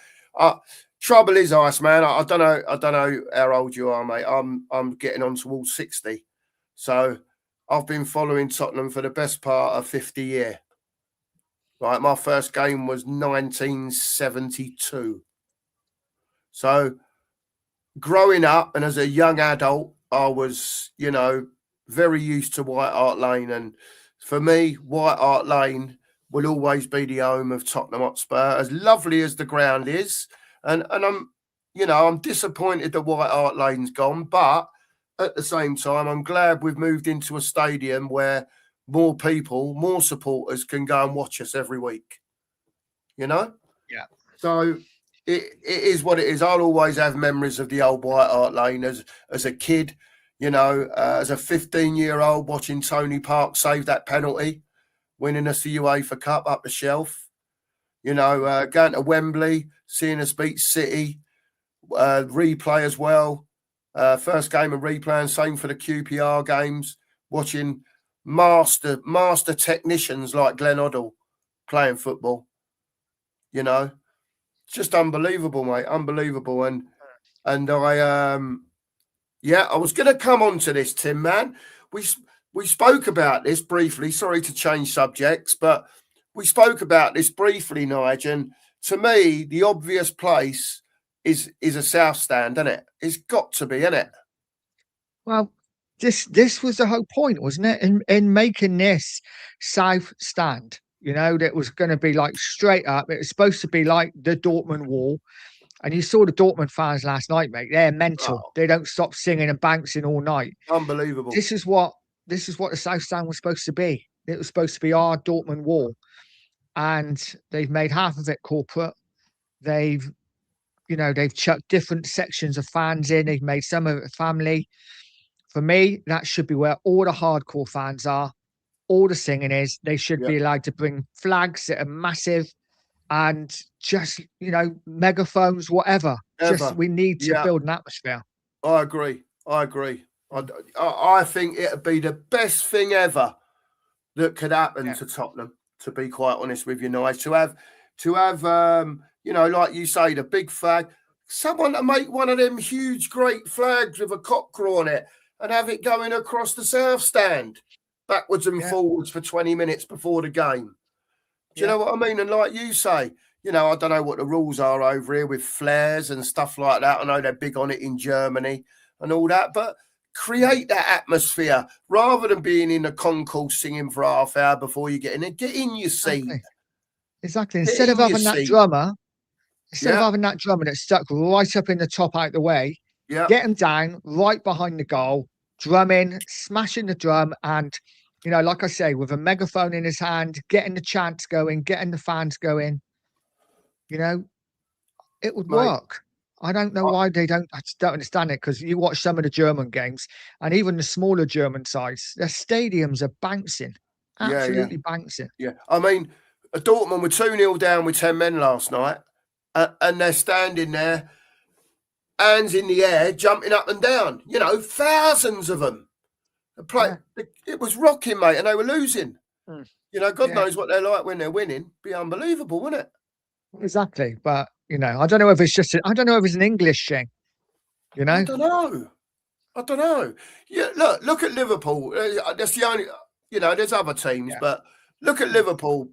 trouble is, Iceman, I don't know how old you are, mate. I'm getting on towards 60. So I've been following Tottenham for the best part of 50 years. Right, my first game was 1972. So growing up and as a young adult, I was, you know, very used to White Hart Lane. And for me, White Hart Lane will always be the home of Tottenham Hotspur, as lovely as the ground is. And I'm, you know, I'm disappointed that White Hart Lane's gone. But at the same time, I'm glad we've moved into a stadium where more people, more supporters can go and watch us every week, you know? Yeah. So it is what it is. I'll always have memories of the old White Hart Lane as a kid, you know, as a 15-year-old watching Tony Park save that penalty, winning us the UEFA Cup up the shelf, you know, going to Wembley, seeing us beat City, replay as well. First game of replay, and same for the QPR games, watching master technicians like Glenn Hoddle playing football. You know, it's just unbelievable, mate. Unbelievable. And I I was going to come on to this, Tim, man. We spoke about this briefly. Sorry to change subjects, but we spoke about this briefly, Nige. And to me, the obvious place is a south stand, isn't it? It's got to be, isn't it? Well, this was the whole point, wasn't it? In making this south stand, you know, that was going to be like straight up. It was supposed to be like the Dortmund wall. And you saw the Dortmund fans last night, mate. They're mental. Oh. They don't stop singing and bouncing all night. Unbelievable. This is what the south stand was supposed to be. It was supposed to be our Dortmund wall. And they've made half of it corporate. They've chucked different sections of fans in. They've made some of it family. For me, that should be where all the hardcore fans are. All the singing is. They should be allowed to bring flags that are massive and just, you know, megaphones, whatever. We need to build an atmosphere. I agree. I think it'd be the best thing ever that could happen to Tottenham, to be quite honest with you, Nige. To have you know, like you say, the big flag, someone to make one of them huge, great flags with a cockcrow on it and have it going across the south stand, backwards and forwards for 20 minutes before the game. Do you know what I mean? And like you say, you know, I don't know what the rules are over here with flares and stuff like that. I know they're big on it in Germany and all that, but create that atmosphere rather than being in a concourse singing for half hour before you get in it. Get in your seat. Exactly. Get Instead of in your having that seat. drummer, instead of Yeah, having that drummer that's stuck right up in the top out the way, yeah, get him down right behind the goal, drumming, smashing the drum, and you know, like I say, with a megaphone in his hand, getting the chants going, getting the fans going. You know, it would mate. work. I don't know why they don't. I just don't understand it, because you watch some of the German games and even the smaller German sides, their stadiums are bouncing, Yeah, absolutely bouncing. yeah. I mean, Dortmund were 2-0 down with 10 men last night, and they're standing there, hands in the air, jumping up and down. You know, thousands of them. It was rocking, mate, and they were losing. You know, God knows what they're like when they're winning. Be unbelievable, wouldn't it? Exactly. But, you know, I don't know if it's just, I don't know if it's an English thing, you know? I don't know. Yeah, look at Liverpool. That's the only, you know, there's other teams, but look at Liverpool.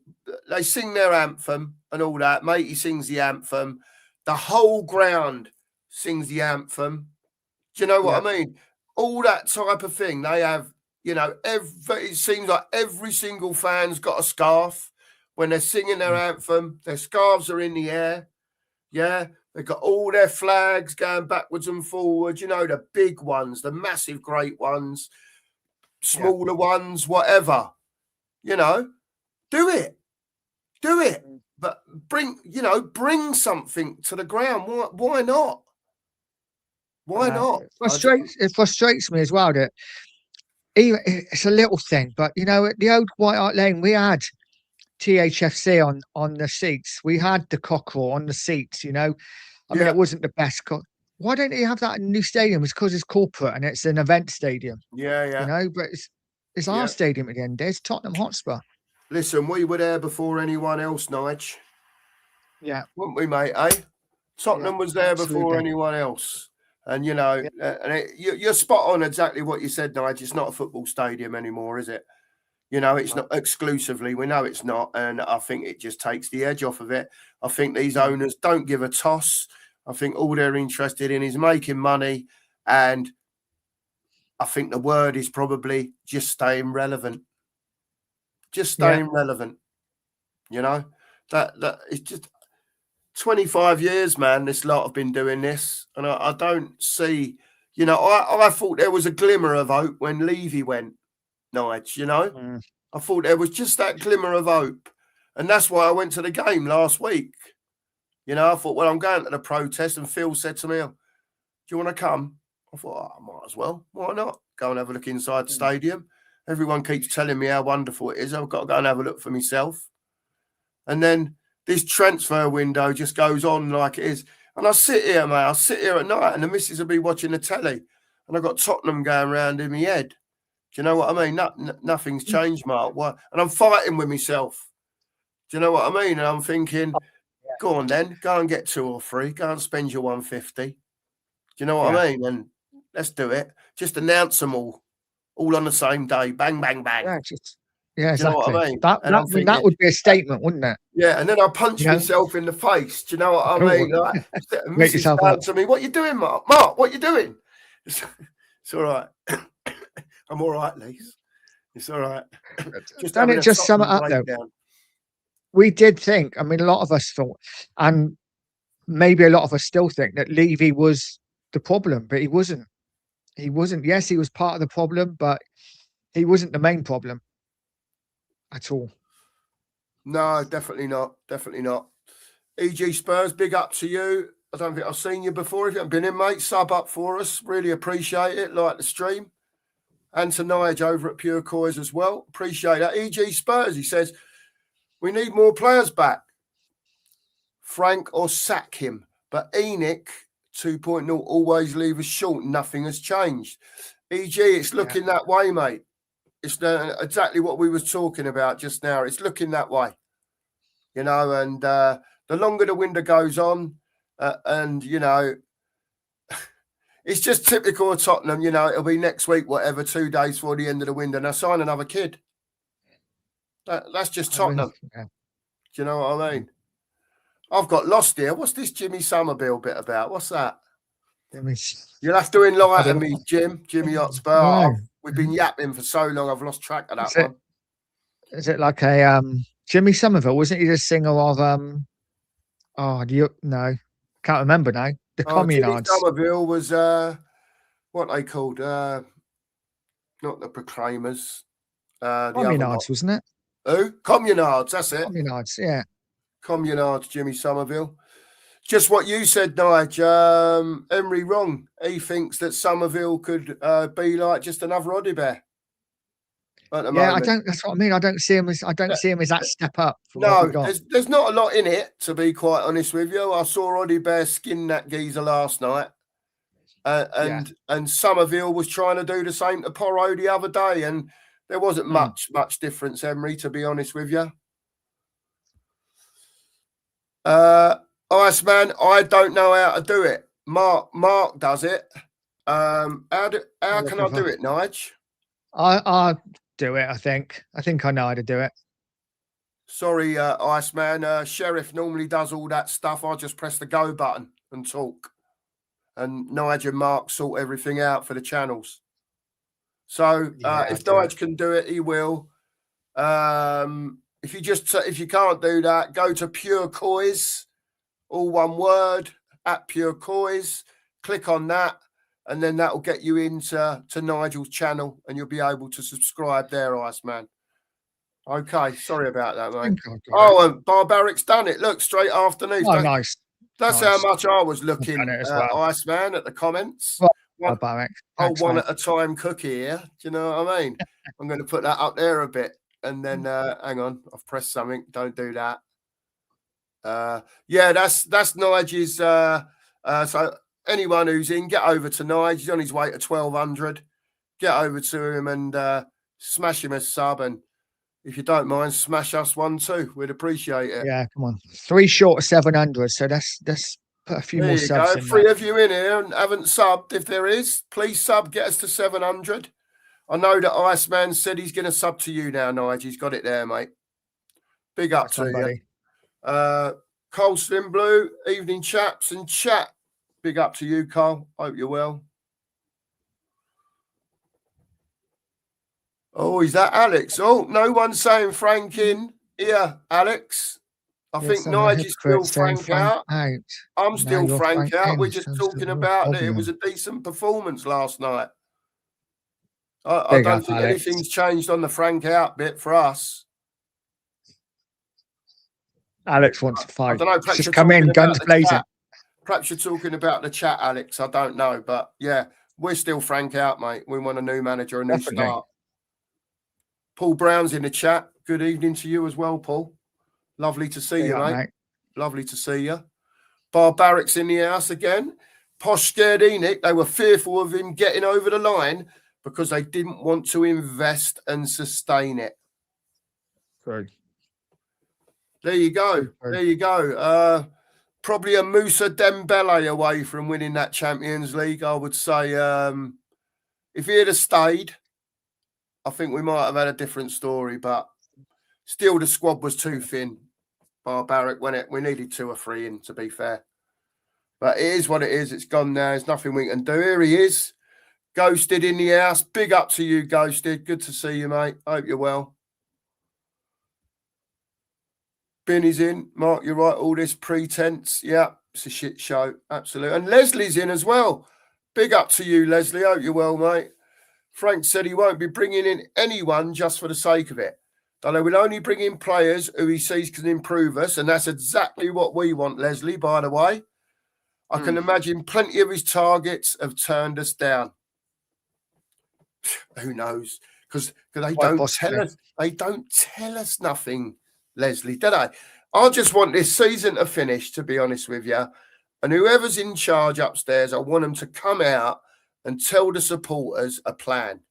They sing their anthem and all that. Matey sings the anthem. The whole ground sings the anthem. Do you know what I mean? All that type of thing. They have, you know, it seems like every single fan's got a scarf when they're singing their anthem. Their scarves are in the air. Yeah. They've got all their flags going backwards and forwards, you know, the big ones, the massive, great ones, smaller ones, whatever. You know, do it. But bring something to the ground. Why not? Why not? It frustrates me as well that even it's a little thing, but you know, at the old White Hart Lane, we had THFC on the seats. We had the Cockerel on the seats, you know. I mean, it wasn't the best. Why don't you have that in a new stadium? It's because it's corporate and it's an event stadium. Yeah. You know, but it's our stadium at the end. There's Tottenham Hotspur. Listen, we were there before anyone else, Nige. Yeah. Weren't we, mate, eh? Tottenham was there before anyone else. And, you know, you're spot on exactly what you said, Nige. It's not a football stadium anymore, is it? You know, it's not exclusively. We know it's not. And I think it just takes the edge off of it. I think these owners don't give a toss. I think all they're interested in is making money. And I think the word is probably just staying relevant. Just staying relevant. You know, that it's just 25 years, man. This lot have been doing this. And I don't see, you know, I thought there was a glimmer of hope when Levy went. Nige, you know, I thought there was just that glimmer of hope, and that's why I went to the game last week. You know, I thought, well, I'm going to the protest, and Phil said to me, "Do you want to come?" I thought, I might as well. Why not? Go and have a look inside the stadium. Everyone keeps telling me how wonderful it is. I've got to go and have a look for myself. And then this transfer window just goes on like it is, and I sit here, mate. I sit here at night, and the missus will be watching the telly, and I've got Tottenham going round in my head. Do you know what I mean? Nothing's changed, Mark. What? And I'm fighting with myself. Do you know what I mean? And I'm thinking, go on then, go and get 2 or 3. Go and spend your 150. Do you know what I mean? And let's do it. Just announce them all on the same day. Bang, bang, bang. Yeah, exactly. Do you know what I mean? That would be a statement, wouldn't it? Yeah, and then I punch myself in the face. Do you know what I mean? Like, Mrs. down to me, what you doing, Mark? Mark, what you doing? It's all right. I'm all right, Lise. It's all right. Don't it just sum it up, though? We did think, I mean, a lot of us thought, and maybe a lot of us still think, that Levy was the problem, but he wasn't. He wasn't. Yes, he was part of the problem, but he wasn't the main problem at all. No, definitely not. Definitely not. EG Spurs, big up to you. I don't think I've seen you before. If you haven't been in, mate, sub up for us. Really appreciate it. Like the stream. And to Nige over at Pure Coys as well. Appreciate that. EG Spurs, he says, we need more players back. Frank or sack him. But Enoch 2.0 always leave us short. Nothing has changed. EG, it's looking that way, mate. It's exactly what we was talking about just now. It's looking that way. You know, and the longer the window goes on, and, you know, it's just typical of Tottenham, you know, it'll be next week, whatever, 2 days before the end of the window, and they'll sign another kid. That's just Tottenham. Do you know what I mean? I've got lost here. What's this Jimmy Somerville bit about? What's that? Jimmy. You'll have to enlighten don't me, know. Jimmy Hotspur. No. We've been yapping for so long, I've lost track of that Is it- one. Is it like a Jimmy Somerville? Wasn't he the singer of Oh, do you no? Can't remember now. The Oh, Jimmy Communards. Somerville was what they called not the Proclaimers. The other one. Communards, wasn't it? Who? Communards, that's it. Communards, yeah. Communards, Jimmy Somerville. Just what you said, Nige. Emery wrong. He thinks that Somerville could be like just another Oddy Bear. At the moment. That's what I mean. I don't see him as that step up. From what No, we got. there's not a lot in it, to be quite honest with you. I saw Oddy Bear skin that geezer last night. And Somerville was trying to do the same to Porro the other day, and there wasn't much difference, Emery, to be honest with you. Iceman, I don't know how to do it. Mark does it. How can I do it, Nige? I'll do it. I think I know how to do it. Sorry, Iceman. Sheriff normally does all that stuff. I just press the go button and talk. And Nige and Mark sort everything out for the channels. So if Nige can do it, he will. If you can't do that, go to Pure Coys, all one word, at Pure Coys. Click on that, and then that will get you into Nigel's channel, and you'll be able to subscribe there, Iceman. Okay, sorry about that, mate. Oh, and Barbaric's done it. Look, straight afternoon. Oh, nice. That's how much I was looking, well. Iceman, at the comments. Well, Barbaric. One at a time cookie here. Do you know what I mean? I'm going to put that up there a bit. And then, hang on, I've pressed something. Don't do that. That's Nige's. So anyone who's in, get over to Nige. He's on his way to 1,200. Get over to him and smash him a sub. And if you don't mind, smash us one too. We'd appreciate it. Yeah, come on. 3 short of 700. So that's put a few there more you subs go. in. 3 of you in here and haven't subbed. If there is, please sub. Get us to 700. I know that Iceman said he's going to sub to you now, Nige. He's got it there, mate. Big up to you. Cole Slim Blue, evening chaps and chat. Big up to you, Cole. Hope you're well. Oh, is that Alex? Oh, no one's saying Frank in here, Alex. I think Nige is still Frank out. I'm still Frank out. We're just talking about that it was a decent performance last night. I don't think anything's changed on the Frank out bit for us. Alex wants to fight. I don't know. Just come in, guns blazing. Perhaps you're talking about the chat, Alex. I don't know. But yeah, we're still Frank out, mate. We want a new manager, a new start. Paul Brown's in the chat. Good evening to you as well, Paul. Lovely to see you, mate. Lovely to see you. Barbaric's in the house again. Posh scared Enoch. They were fearful of him getting over the line because they didn't want to invest and sustain it. Good. There you go. There you go. Probably a Moussa Dembele away from winning that Champions League, I would say. If he had stayed, I think we might have had a different story, but still the squad was too thin. Barbaric, we needed 2 or 3 in, to be fair. But it is what it is. It's gone now. There's nothing we can do. Here he is. Ghosted in the house. Big up to you, Ghosted. Good to see you, mate. Hope you're well. Binny's in. Mark, you're right. All this pretense. Yeah, it's a shit show. Absolutely. And Leslie's in as well. Big up to you, Leslie. Hope you're well, mate. Frank said he won't be bringing in anyone just for the sake of it. They will only bring in players who he sees can improve us. And that's exactly what we want, Leslie, by the way. I can imagine plenty of his targets have turned us down. Who knows? Because they don't tell us. They don't tell us nothing, Leslie, do they? I just want this season to finish, to be honest with you. And whoever's in charge upstairs, I want them to come out and tell the supporters a plan.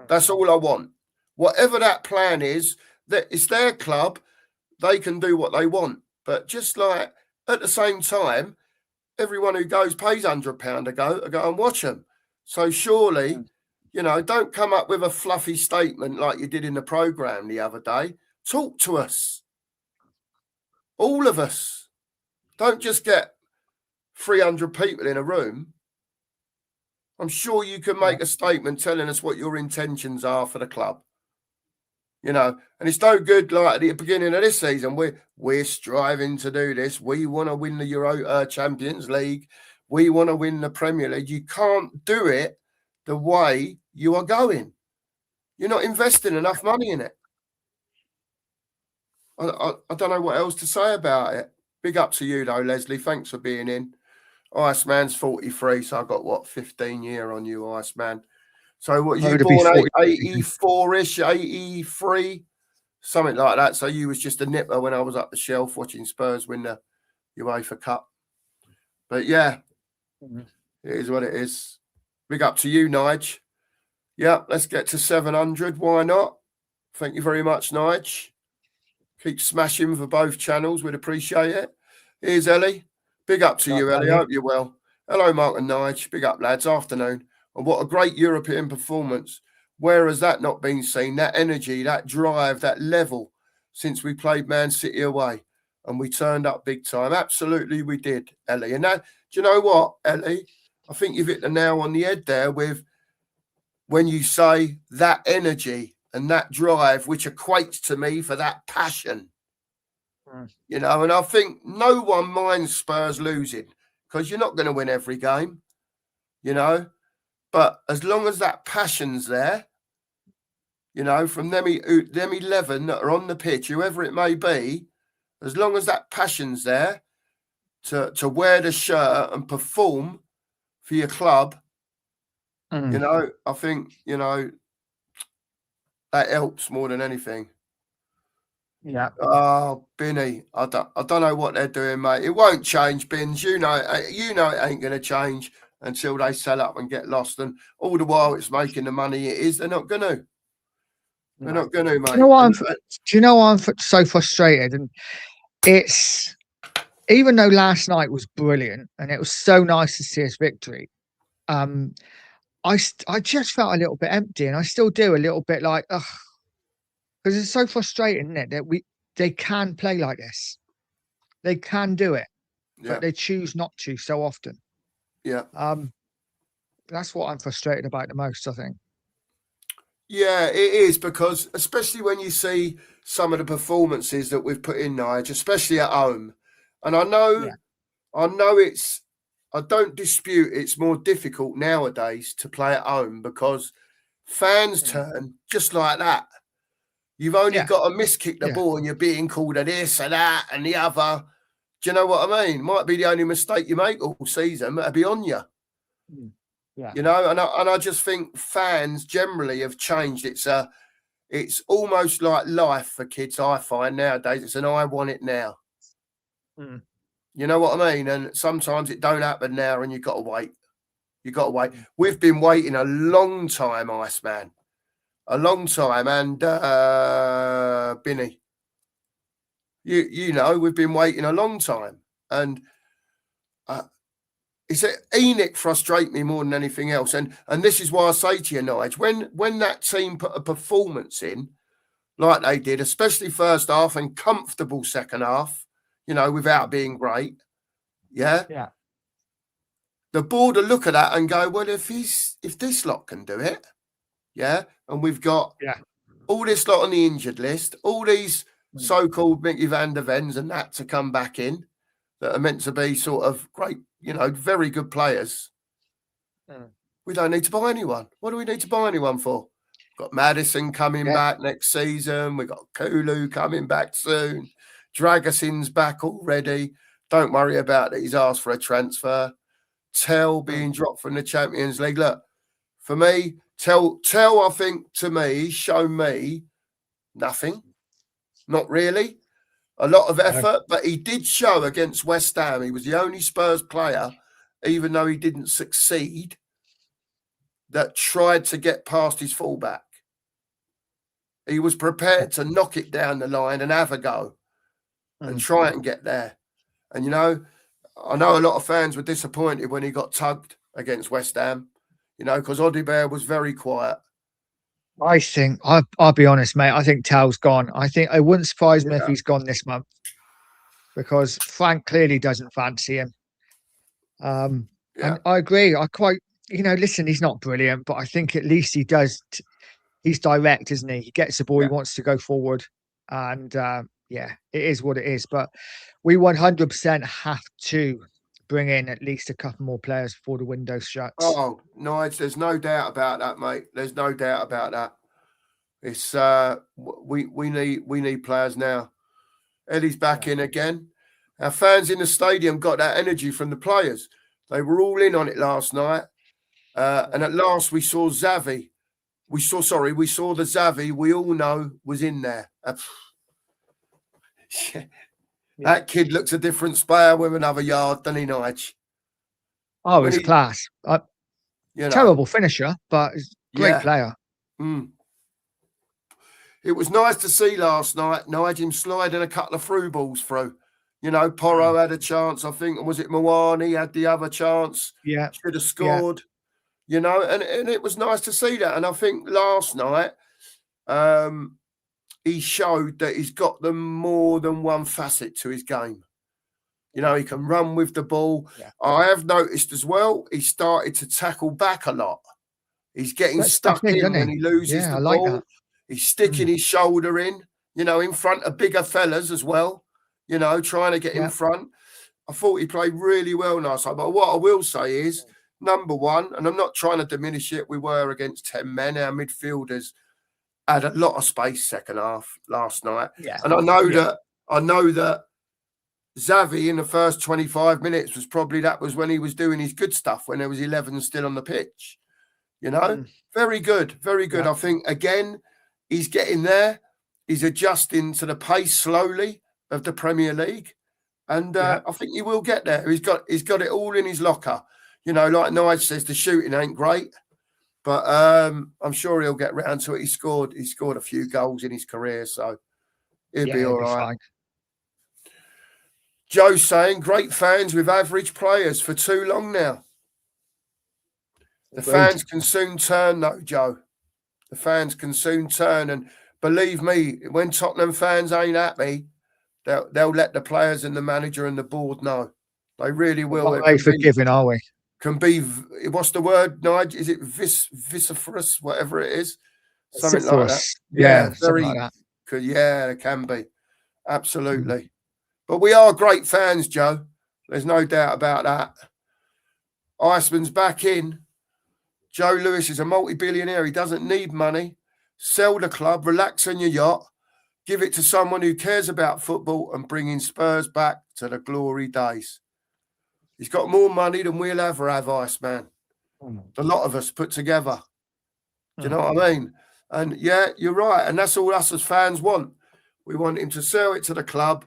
That's all I want. Whatever that plan is, that it's their club, they can do what they want. But just like at the same time, everyone who goes pays £100 to go and watch them. So surely, you know, don't come up with a fluffy statement like you did in the programme the other day. Talk to us. All of us. Don't just get 300 people in a room. I'm sure you can make a statement telling us what your intentions are for the club. You know, and it's no good like at the beginning of this season. We're striving to do this. We want to win the Euro Champions League. We want to win the Premier League. You can't do it the way you are going. You're not investing enough money in it. I don't know what else to say about it. Big up to you though, Leslie. Thanks for being in. Iceman's 43, so I got what 15 year on you, Iceman. So what you born 84-ish, 83, something like that. So you was just a nipper when I was up the shelf watching Spurs win the UEFA Cup. But yeah, it is what it is. Big up to you, Nige. Yeah, let's get to 700. Why not? Thank you very much, Nige. Keep smashing for both channels. We'd appreciate it. Here's Ellie. Big up to you, Ellie. Hope you're well. Hello, Mark and Nige. Big up, lads. Afternoon. And what a great European performance. Where has that not been seen? That energy, that drive, that level since we played Man City away and we turned up big time. Absolutely, we did, Ellie. And that, do you know what, Ellie? I think you've hit the nail on the head there with when you say that energy and that drive, which equates to me for that passion. You know, and I think no one minds Spurs losing because you're not going to win every game, you know. But as long as that passion's there, you know, from them 11 that are on the pitch, whoever it may be, as long as that passion's there to wear the shirt and perform for your club, you know, I think, you know, that helps more than anything. Yeah. Oh, Binny, I don't know what they're doing, mate. It won't change, Bins. You know it ain't going to change until they sell up and get lost. And all the while it's making the money it is, they're not going to. They're not going to, mate. Do you know why I'm so frustrated? And it's, even though last night was brilliant and it was so nice to see us victory, I just felt a little bit empty, and I still do a little bit like, ugh. Because it's so frustrating, isn't it, that they can play like this. They can do it, but they choose not to so often. Yeah. That's what I'm frustrated about the most, I think. Yeah, it is, because especially when you see some of the performances that we've put in, Nige, especially at home. And I know I don't dispute it's more difficult nowadays to play at home because fans turn just like that. You've only got to miskick the ball and you're being called a this and that and the other. Do you know what I mean? Might be the only mistake you make all season, but it'll be on you. Yeah. You know, and I just think fans generally have changed. It's almost like life for kids, I find nowadays. It's an I want it now. You know what I mean? And sometimes it don't happen now and you've got to wait. You've got to wait. We've been waiting a long time, Iceman. A long time, and Binny, you know, we've been waiting a long time, and it's Enoch frustrate me more than anything else, and this is why I say to you, Nige, when that team put a performance in like they did, especially first half and comfortable second half, you know, without being great, the board will look at that and go, well, if this lot can do it. And we've got all this lot on the injured list, all these so-called Mickey van der Vens and that to come back in that are meant to be sort of great, you know, very good players. We don't need to buy anyone. What do we need to buy anyone for? We've got Maddison coming back next season. We've got Kulu coming back soon. Dragassin's back already. Don't worry about it. He's asked for a transfer. Tell being dropped from the Champions League. Look, for me, Tell, I think, to me, shown me nothing. Not really. A lot of effort, but he did show against West Ham. He was the only Spurs player, even though he didn't succeed, that tried to get past his fullback. He was prepared to knock it down the line and have a go and try and get there. And, you know, I know a lot of fans were disappointed when he got tugged against West Ham. You know, because Odibert was very quiet. I think, I'll be honest, mate, I think Tal's gone. I think it wouldn't surprise me if he's gone this month. because Frank clearly doesn't fancy him. Yeah. And I agree. I quite, listen, he's not brilliant, but I think at least he does. He's direct, isn't he? He gets the ball, he wants to go forward. And it is what it is. But we 100% have to bring in at least a couple more players before the window shuts. Oh, Nige, there's no doubt about that, mate. There's no doubt about that. It's we need players now. Eddie's back in again. Our fans in the stadium got that energy from the players. They were all in on it last night. And at last we saw Xavi. We saw the Xavi we all know was in there. That kid looks a different player with another yard, doesn't he, Nige? Oh, he's class. Terrible finisher, but he's a great player. Mm. It was nice to see last night, Nige, him sliding a couple of through balls through. Porro had a chance, I think. Was it Mawani had the other chance? Yeah. Should have scored. And it was nice to see that. And I think last night, he showed that he's got more than one facet to his game. He can run with the ball. Yeah. I have noticed as well, he started to tackle back a lot. He's getting stuck in when he loses the ball. That. He's sticking his shoulder in front of bigger fellas as well, trying to get in front. I thought he played really well last night. But what I will say is, number one, and I'm not trying to diminish it, we were against 10 men. Our midfielders had a lot of space second half last night. Yeah. And I know that Xavi in the first 25 minutes was when he was doing his good stuff, when there was 11 still on the pitch. Very good, very good. Yeah. I think, again, he's getting there. He's adjusting to the pace slowly of the Premier League. And I think he will get there. He's got it all in his locker. Like Nige says, the shooting ain't great. But I'm sure he'll get round to it. He scored a few goals in his career, so he'll be all right. Fine. Joe's saying, great fans with average players for too long now. The fans can soon turn, though, Joe. The fans can soon turn. And believe me, when Tottenham fans ain't happy, they'll let the players and the manager and the board know. They really will. Not very forgiving, are we? Can be, what's the word, Nige? Is it vociferous, whatever it is? Something like that. Yeah, very, like that. Yeah, it can be. Absolutely. But we are great fans, Joe. There's no doubt about that. Iceman's back in. Joe Lewis is a multi-billionaire. He doesn't need money. Sell the club, relax on your yacht, give it to someone who cares about football and bringing Spurs back to the glory days. He's got more money than we'll ever have, Iceman. A lot of us put together. Do you know what I mean? And yeah, you're right. And that's all us as fans want. We want him to sell it to the club,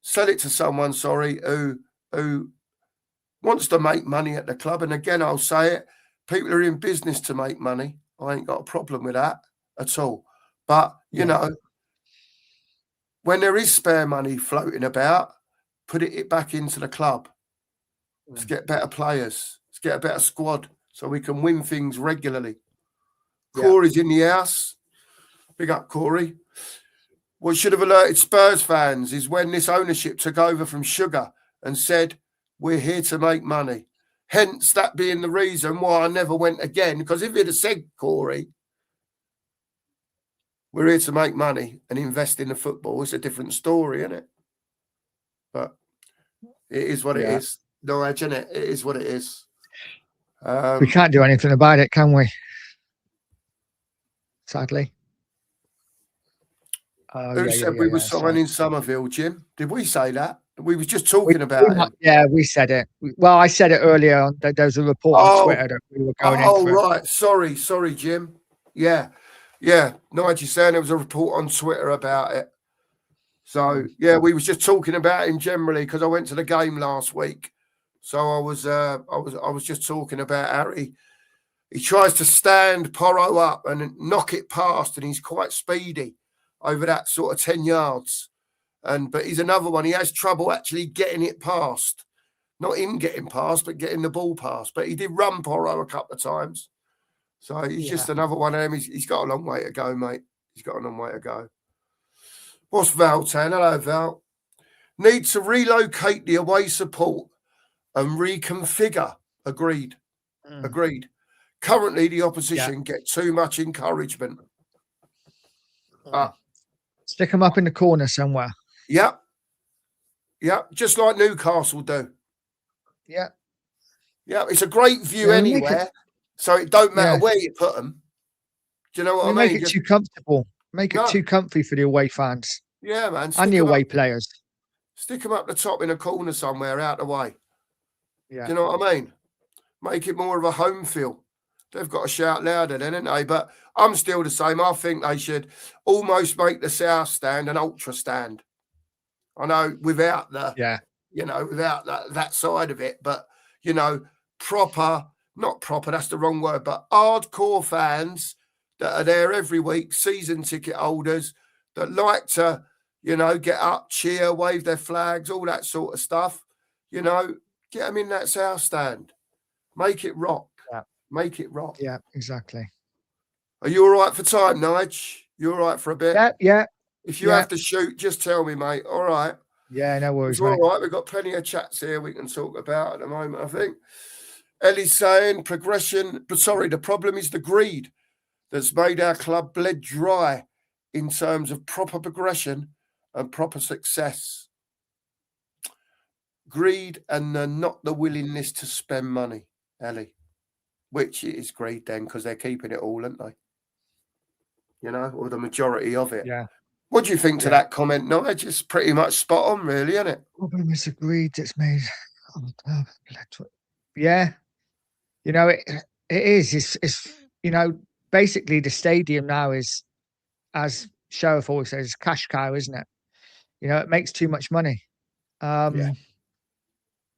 sell it to someone, who wants to make money at the club. And again, I'll say it, people are in business to make money. I ain't got a problem with that at all. But, you know, when there is spare money floating about, put it back into the club. Let's get better players. Let's get a better squad so we can win things regularly. Corey's in the house. Big up, Corey. What should have alerted Spurs fans is when this ownership took over from Sugar and said, we're here to make money. Hence, that being the reason why I never went again. Because if he'd have said, Corey, we're here to make money and invest in the football, it's a different story, isn't it? But it is what it is. No edge, isn't it? It is what it is. We can't do anything about it, can we? Sadly. Who said we were signing Somerville, Jim? Did we say that? We were just talking about it. Yeah, we said it. Well, I said it earlier on. There was a report on Twitter that we were going in for. Oh, right. Sorry, Jim. Yeah. Nige saying there was a report on Twitter about it. So, yeah, we was just talking about him generally because I went to the game last week. So I was just talking about Harry. He tries to stand Porro up and knock it past, and he's quite speedy over that sort of 10 yards. But he's another one. He has trouble actually getting it past. Not him getting past, but getting the ball past. But he did run Porro a couple of times. So he's just another one of them. He's got a long way to go, mate. He's got a long way to go. What's Val saying? Hello, Val. Need to relocate the away support and reconfigure. Agreed. Agreed. Currently, the opposition get too much encouragement. Stick them up in the corner somewhere. Yep. Yep. Just like Newcastle do. Yeah. Yeah. It's a great view anywhere. So it don't matter where you put them. Do you know what I mean? Make it too comfortable. Make it too comfy for the away fans. Yeah, man. And the away players. Stick them up the top in a corner somewhere out the way. Yeah. Do you know what I mean? Make it more of a home feel. They've got to shout louder then, haven't they? But I'm still the same. I think they should almost make the South Stand an ultra stand. I know without the, without that side of it, but, not proper, that's the wrong word, but hardcore fans that are there every week, season ticket holders that like to, get up, cheer, wave their flags, all that sort of stuff, get them in that South Stand. Make it rock. Yeah. Make it rock. Yeah, exactly. Are you all right for time, Nige? You all right for a bit? Yeah. If you have to shoot, just tell me, mate. All right. Yeah, no worries, it's all right. We've got plenty of chats here we can talk about at the moment, I think. Ellie's saying the problem is the greed that's made our club bled dry in terms of proper progression and proper success. Greed and not the willingness to spend money, Ellie. Which is greed then, because they're keeping it all, aren't they? Or the majority of it. Yeah. What do you think to that comment? No, it's just pretty much spot on, really, isn't it? Problem is the greed that's made. Yeah. It is. It's basically the stadium now is, as Sheriff always says, cash cow, isn't it? It makes too much money. And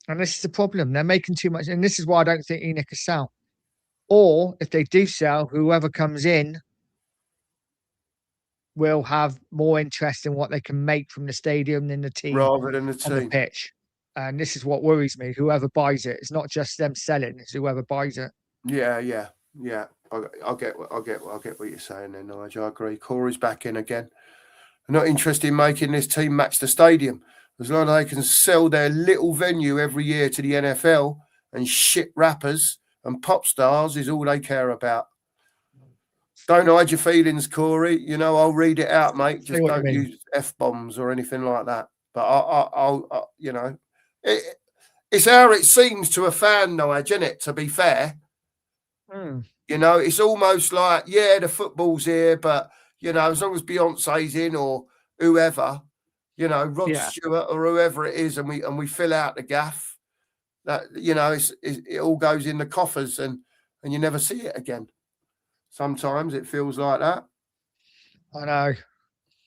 this is the problem. They're making too much. And this is why I don't think ENIC will sell. Or if they do sell, whoever comes in will have more interest in what they can make from the stadium than the team rather than the team on the pitch. And this is what worries me. Whoever buys it, it's not just them selling; it's whoever buys it. Yeah. I get what you're saying there, Nigel. I agree. Corey's back in again. I'm not interested in making this team match the stadium. As long as they can sell their little venue every year to the NFL and shit rappers and pop stars is all they care about. Don't hide your feelings, Corey. I'll read it out, mate. Just don't use F-bombs or anything like that. But I'll it's how it seems to a fan, Nige, isn't it? To be fair, it's almost like, the football's here, but as long as Beyonce's in or whoever, Rod Stewart or whoever it is, and we fill out the gaff, that it all goes in the coffers and you never see it again. Sometimes it feels like that. I know.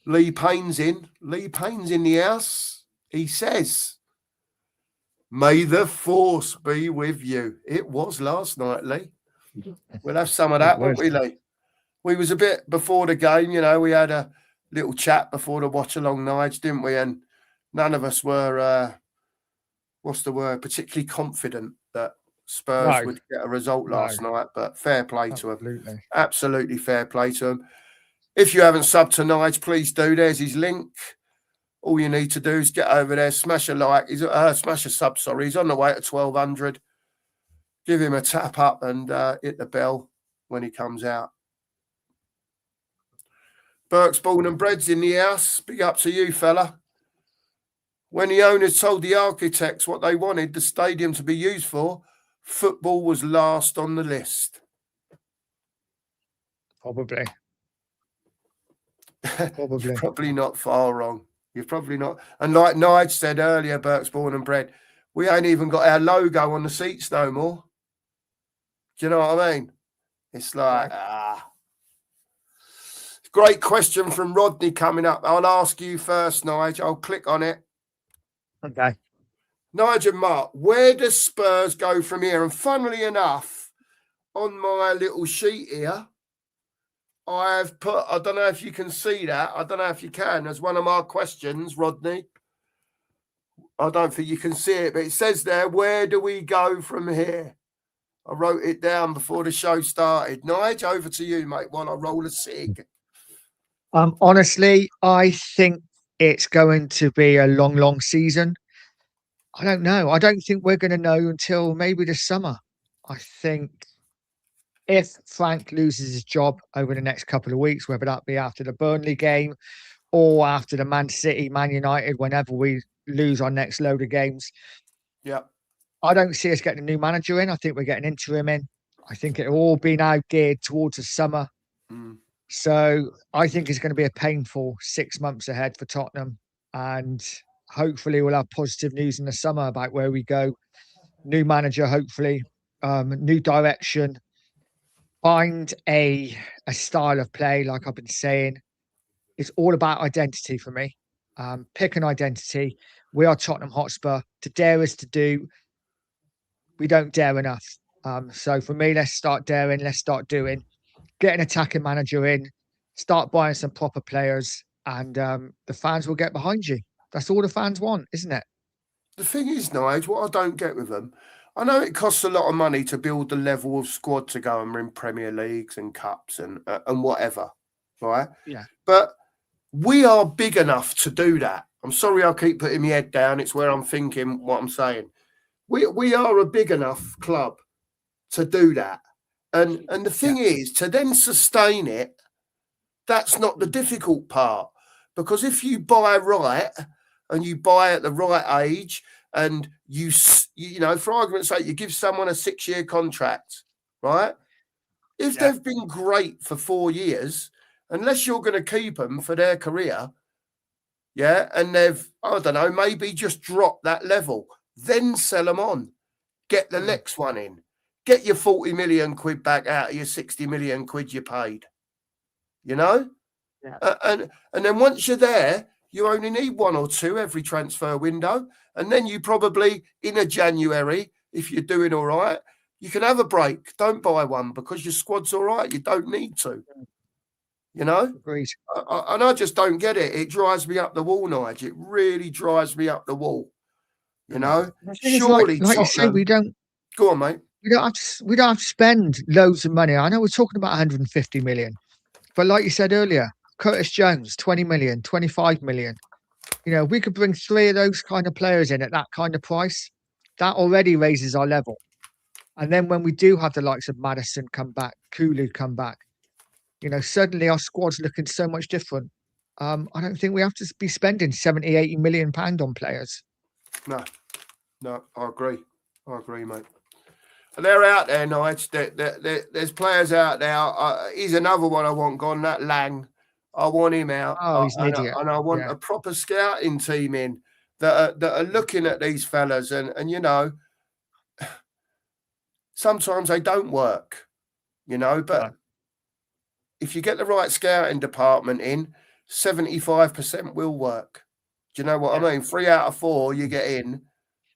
Lee Payne's in the house. He says, "May the force be with you." It was last night, Lee. We'll have some of that, won't we, Lee? We was a bit before the game, we had a little chat before the watch along nights, didn't we? And none of us were, particularly confident that Spurs would get a result last night, but fair play to him. Absolutely fair play to him. If you haven't subbed to Nige, please do. There's his link. All you need to do is get over there, smash a like, smash a sub, sorry. He's on the way to 1,200. Give him a tap up and hit the bell when he comes out. Burke's born and bred's in the house. Big up to you, fella. When the owners told the architects what they wanted the stadium to be used for, football was last on the list. Probably. You're probably not far wrong. You're probably not. And like Nige said earlier, Burke's born and bred, we ain't even got our logo on the seats no more. Do you know what I mean? It's like, Great question from Rodney coming up. I'll ask you first, Nige. I'll click on it. Okay. Nige and Mark, where does Spurs go from here? And funnily enough, on my little sheet here, I've put, I don't know if you can see that. I don't know if you can. As one of my questions, Rodney. I don't think you can see it, but it says there, where do we go from here? I wrote it down before the show started. Nige, over to you, mate, while I roll a cig. Honestly, I think it's going to be a long, long season. I don't know. I don't think we're going to know until maybe the summer. I think if Frank loses his job over the next couple of weeks, whether that be after the Burnley game or after the Man City, Man United, whenever we lose our next load of games, Yeah. I don't see us getting a new manager in. I think we're getting interim in. I think it'll all be now geared towards the summer. Mm. So I think it's going to be a painful 6 months ahead for Tottenham. And hopefully we'll have positive news in the summer about where we go. New manager, hopefully, new direction. Find a style of play, like I've been saying. It's all about identity for me. Pick an identity. We are Tottenham Hotspur. To dare is to do. We don't dare enough. So for me, let's start daring. Let's start doing. Get an attacking manager in. Start buying some proper players, and the fans will get behind you. That's all the fans want, isn't it? The thing is, Nige, what I don't get with them, I know it costs a lot of money to build the level of squad to go and win Premier Leagues and Cups and whatever, right? Yeah. But we are big enough to do that. I'm sorry I keep putting my head down. It's where I'm thinking what I'm saying. We are a big enough club to do that. And the thing is, to then sustain it, that's not the difficult part. Because if you buy right and you buy at the right age and you know, for argument's sake, you give someone a 6-year contract, right? If they've been great for 4 years, unless you're going to keep them for their career, and they've, I don't know, maybe just drop that level, then sell them on, get the next one in, get your 40 million quid back out of your 60 million quid you paid, you know? And then once you're there, you only need 1 or 2 every transfer window. And then you probably, in a January, if you're doing all right, you can have a break. Don't buy one because your squad's all right. You don't need to. You know? Agreed. And I just don't get it. It drives me up the wall, Nige. It really drives me up the wall. You know? Surely, like you say, we don't. Go on, mate. We don't have to spend loads of money. I know we're talking about 150 million, but like you said earlier, Curtis Jones, 20 million, 25 million. You know, we could bring 3 of those kind of players in at that kind of price. That already raises our level. And then when we do have the likes of Maddison come back, Kulu come back, you know, suddenly our squad's looking so much different. I don't think we have to be spending 70, 80 million pound on players. No, I agree, mate. And they're out there, Nige. There's players out there. He's another one I want gone, that Lang. I want him out. Oh, he's an idiot. And I want a proper scouting team in that are looking at these fellas. And, you know, sometimes they don't work, you know, but if you get the right scouting department in, 75% will work. Do you know what I mean? 3 out of 4 you get in,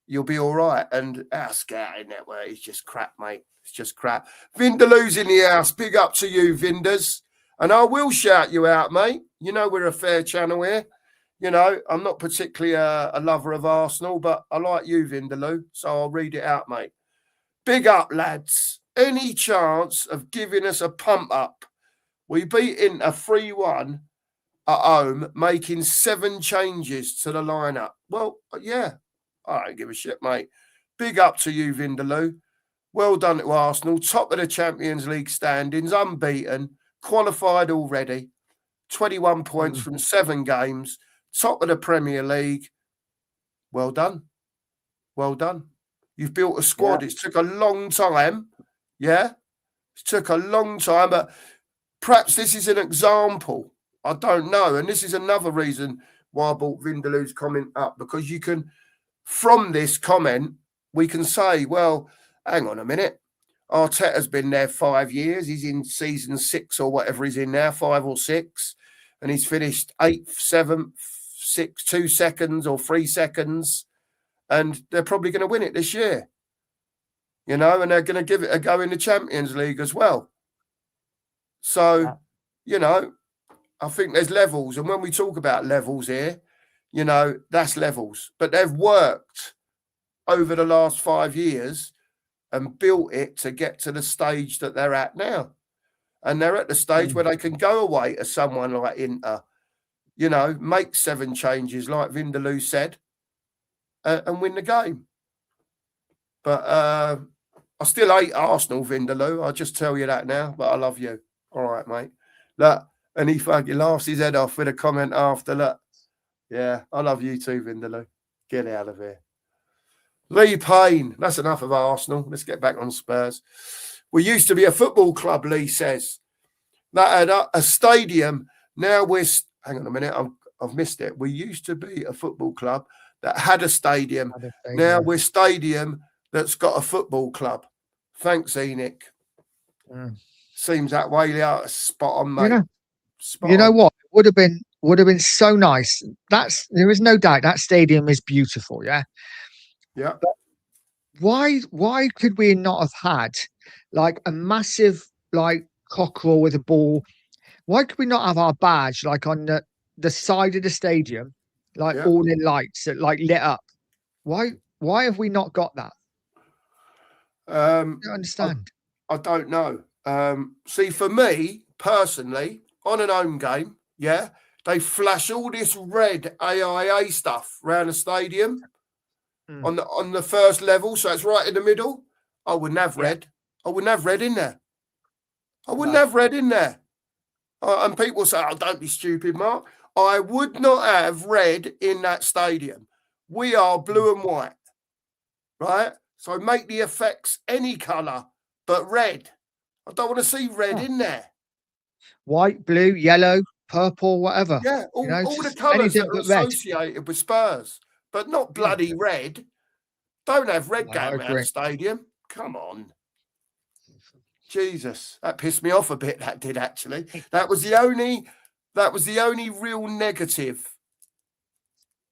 you'll be all right. And our scouting network is just crap, mate. It's just crap. Vindaloo's in the house. Big up to you, Vinders. And I will shout you out, mate. You know we're a fair channel here. You know, I'm not particularly a lover of Arsenal, but I like you, Vindaloo. So I'll read it out, mate. Big up, lads. Any chance of giving us a pump up? We beat Inter 3-1 at home, making 7 changes to the lineup. Well, yeah, I don't give a shit, mate. Big up to you, Vindaloo. Well done to Arsenal. Top of the Champions League standings, unbeaten, qualified already. 21 points from 7 games. Top of the Premier League. Well done. Well done. You've built a squad. It took a long time. Yeah? It took a long time, but perhaps this is an example. I don't know. And this is another reason why I brought Vindaloo's comment up, because you can, from this comment, we can say, well, hang on a minute. Arteta's been there 5 years. He's in season 6 or whatever he's in now, 5 or 6. And he's finished 8th, 7th, 6th, 2 seconds or 3 seconds. And they're probably going to win it this year. You know, and they're going to give it a go in the Champions League as well. So, you know, I think there's levels. And when we talk about levels here, you know, that's levels. But they've worked over the last 5 years and built it to get to the stage that they're at now. And they're at the stage where they can go away to someone like Inter, you know, make 7 changes like Vindaloo said and win the game. But I still hate Arsenal, Vindaloo. I'll just tell you that now, but I love you. All right, mate. Look, and he fucking laughs his head off with a comment after. Look, yeah, I love you too, Vindaloo. Get out of here. Lee Payne. That's enough of Arsenal. Let's get back on Spurs. We used to be a football club, Lee says. That had a stadium. Now we're... Hang on a minute. I've missed it. We used to be a football club that had a stadium. Now we're stadium that's got a football club. Thanks, Enoch. Seems that way. Yeah, spot on, mate. You know what? It would have been so nice. There is no doubt that stadium is beautiful. Yeah. Yeah. But why could we not have had like a massive like cockerel with a ball? Why could we not have our badge like on the side of the stadium, like all in lights that like lit up? Why have we not got that? I don't understand. I don't know. See, for me personally, on an home game, they flash all this red AIA stuff around the stadium on the first level, so it's right in the middle. I wouldn't have red. I wouldn't have red in there. Have red in there. And people say, "Oh, don't be stupid, Mark." I would not have red in that stadium. We are blue and white, right? So make the effects any colour but red. I don't want to see red in there. White, blue, yellow, purple, whatever. Yeah, all the colours that are associated with Spurs, but not bloody red. Don't have red going around the stadium. Come on. Jesus, that pissed me off a bit. That did actually. That was the only real negative,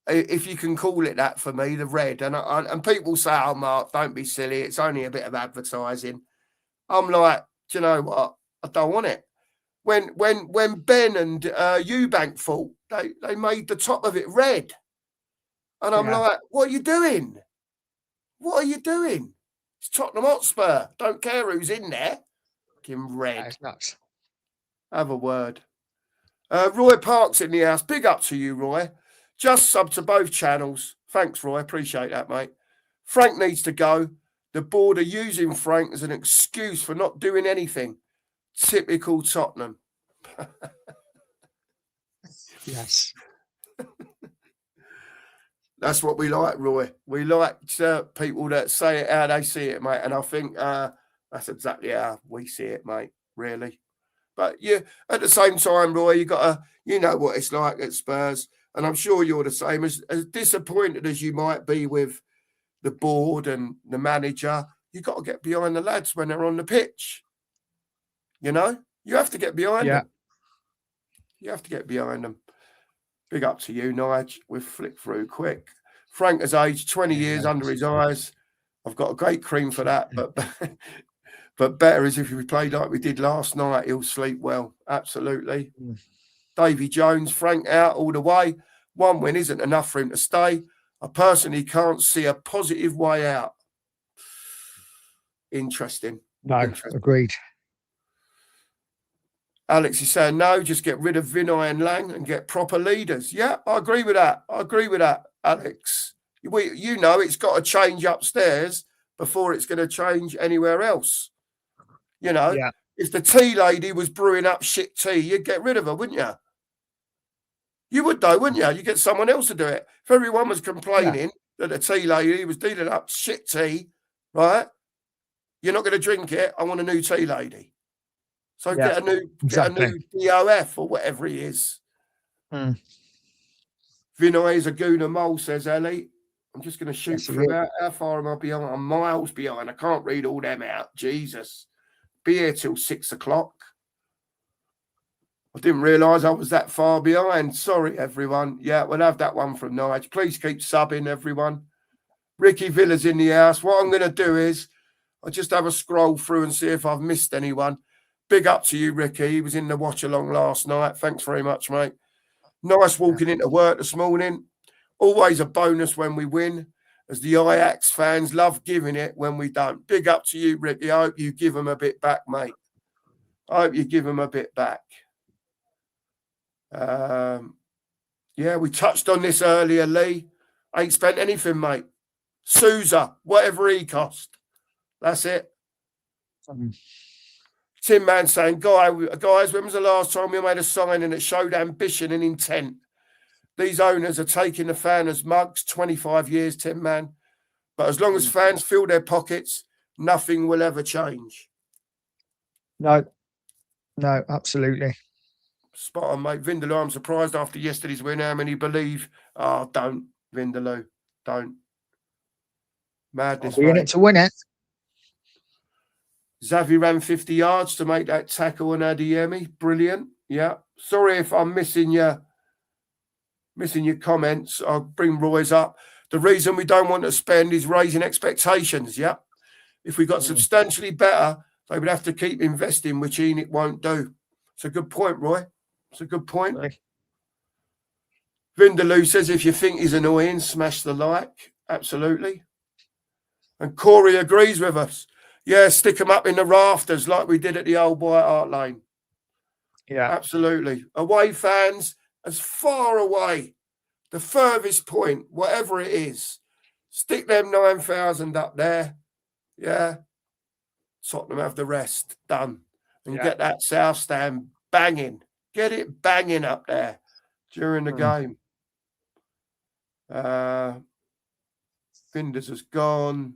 if you can call it that, for me. The red, and people say, "Oh, Mark, don't be silly. It's only a bit of advertising." I'm like, do you know what? I don't want it. When Ben and Eubank fought, they made the top of it red, and I'm like, "What are you doing? What are you doing? It's Tottenham Hotspur. Don't care who's in there. Fucking red. That's nuts. Have a word." Roy Park's in the house. Big up to you, Roy. Just sub to both channels. Thanks, Roy. Appreciate that, mate. Frank needs to go. The board are using Frank as an excuse for not doing anything. Typical Tottenham. Yes. That's what we like, Roy. We like people that say it how they see it, mate. And I think that's exactly how we see it, mate, really. But yeah, at the same time, Roy, you know what it's like at Spurs. And I'm sure you're the same. As disappointed as you might be with the board and the manager, you got to get behind the lads when they're on the pitch. You know, you have to get behind them. You have to get behind them. Big up to you, Nige. We've flicked through quick. Frank has aged 20 years under his eyes. I've got a great cream for that, but better is if we play like we did last night, he'll sleep well. Absolutely. Davy Jones, Frank out all the way. 1 win isn't enough for him to stay. I personally can't see a positive way out. Interesting. Agreed. Alex is saying, no, just get rid of Vinay and Lang and get proper leaders. Yeah, I agree with that. Alex. You know it's got to change upstairs before it's going to change anywhere else. You know, if the tea lady was brewing up shit tea, you'd get rid of her, wouldn't you? You would, though, wouldn't you? You get someone else to do it. If everyone was complaining that the tea lady was dealing up shit tea, right? You're not going to drink it. I want a new tea lady. So get a new DOF or whatever he is. Vinay is a gooner mole, says Ellie. I'm just going to shoot through that. How far am I behind? I'm miles behind. I can't read all them out. Jesus. Be here till 6 o'clock. I didn't realise I was that far behind. Sorry, everyone. Yeah, we'll have that one from Nige. Please keep subbing, everyone. Ricky Villa's in the house. What I'm going to do is I'll just have a scroll through and see if I've missed anyone. Big up to you, Ricky. He was in the watch along last night. Thanks very much, mate. Nice walking into work this morning. Always a bonus when we win, as the Ajax fans love giving it when we don't. Big up to you, Ricky. I hope you give them a bit back, mate. I hope you give them a bit back. Yeah, we touched on this earlier, Lee. Ain't spent anything, mate. Sousa, whatever he cost. That's it. Tim Man saying, guys, when was the last time we made a signing that showed ambition and intent? These owners are taking the fan as mugs. 25 years, Tim Man. But as long as fans fill their pockets, nothing will ever change. No, absolutely. Spot on, mate. Vindaloo, I'm surprised after yesterday's win how many believe. Oh, don't, Vindaloo. Don't. Madness, We're in it to win it. Xavi ran 50 yards to make that tackle on Adeyemi. Brilliant. Yeah. Sorry if I'm missing your comments. I'll bring Roy's up. The reason we don't want to spend is raising expectations. Yeah. If we got substantially better, they would have to keep investing, which Enid won't do. It's a good point, Roy. It's a good point. Right. Vindaloo says if you think he's annoying, smash the like. Absolutely. And Corey agrees with us. Yeah, stick them up in the rafters like we did at the old White Hart Lane. Yeah. Absolutely. Away fans, as far away, the furthest point, whatever it is, stick them 9,000 up there. Yeah. Tottenham have the rest. Done. And get that South Stand banging. Get it banging up there during the game. Finders has gone.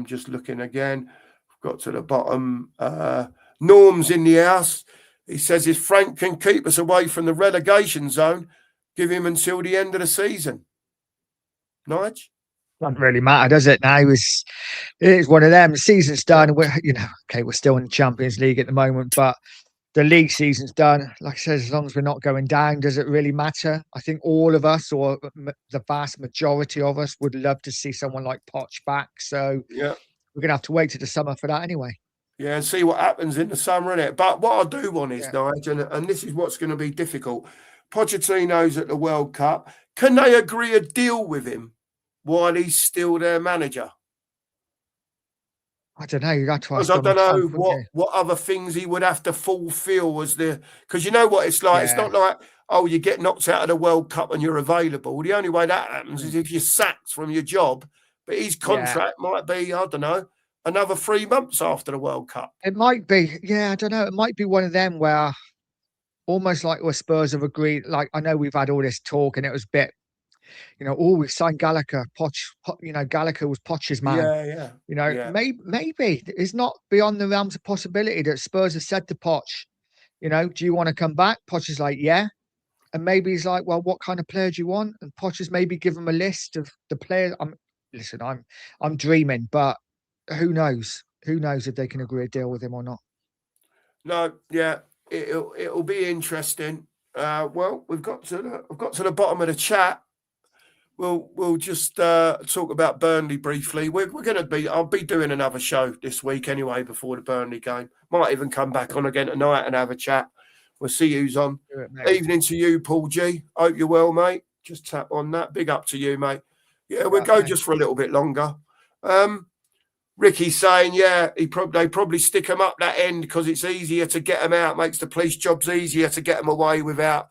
Just looking again. Got to the bottom. Norm's in the house. He says if Frank can keep us away from the relegation zone, give him until the end of the season. Nige? Doesn't really matter, does it? Now it's one of them. The season's done. We're still in the Champions League at the moment, but the league season's done. Like I said, as long as we're not going down, does it really matter? I think all of us, or the vast majority of us, would love to see someone like Poch back. So yeah, we're gonna have to wait to the summer for that anyway. Yeah, and see what happens in the summer, innit? But what I do want is, Nige, and this is what's going to be difficult. Pochettino's at the World Cup. Can they agree a deal with him while he's still their manager? I don't know. You got to ask. Because I don't know what other things he would have to fulfill as the. Because you know what it's like. It's not like, oh, you get knocked out of the World Cup and you're available. The only way that happens is if you're sacked from your job. But his contract might be, I don't know, another 3 months after the World Cup. It might be. Yeah, I don't know. It might be one of them where almost like where Spurs have agreed. Like, I know we've had all this talk and it was a bit, we signed Gallagher. Gallagher was Poch's man. Yeah. Maybe it's not beyond the realms of possibility that Spurs have said to Poch, do you want to come back? Poch is like, yeah. And maybe he's like, well, what kind of player do you want? And Poch has maybe given him a list of the players. I'm dreaming, but who knows? Who knows if they can agree a deal with him or not? No, yeah, it'll be interesting. Well, I've got to the bottom of the chat. We'll just talk about Burnley briefly. I'll be doing another show this week anyway before the Burnley game. Might even come back on again tonight and have a chat. We'll see who's on. Evening to you, Paul G. Hope you're well, mate. Just tap on that. Big up to you, mate. Yeah, we'll go just for a little bit longer. Ricky's saying, they probably stick them up that end because it's easier to get them out. Makes the police jobs easier to get them away without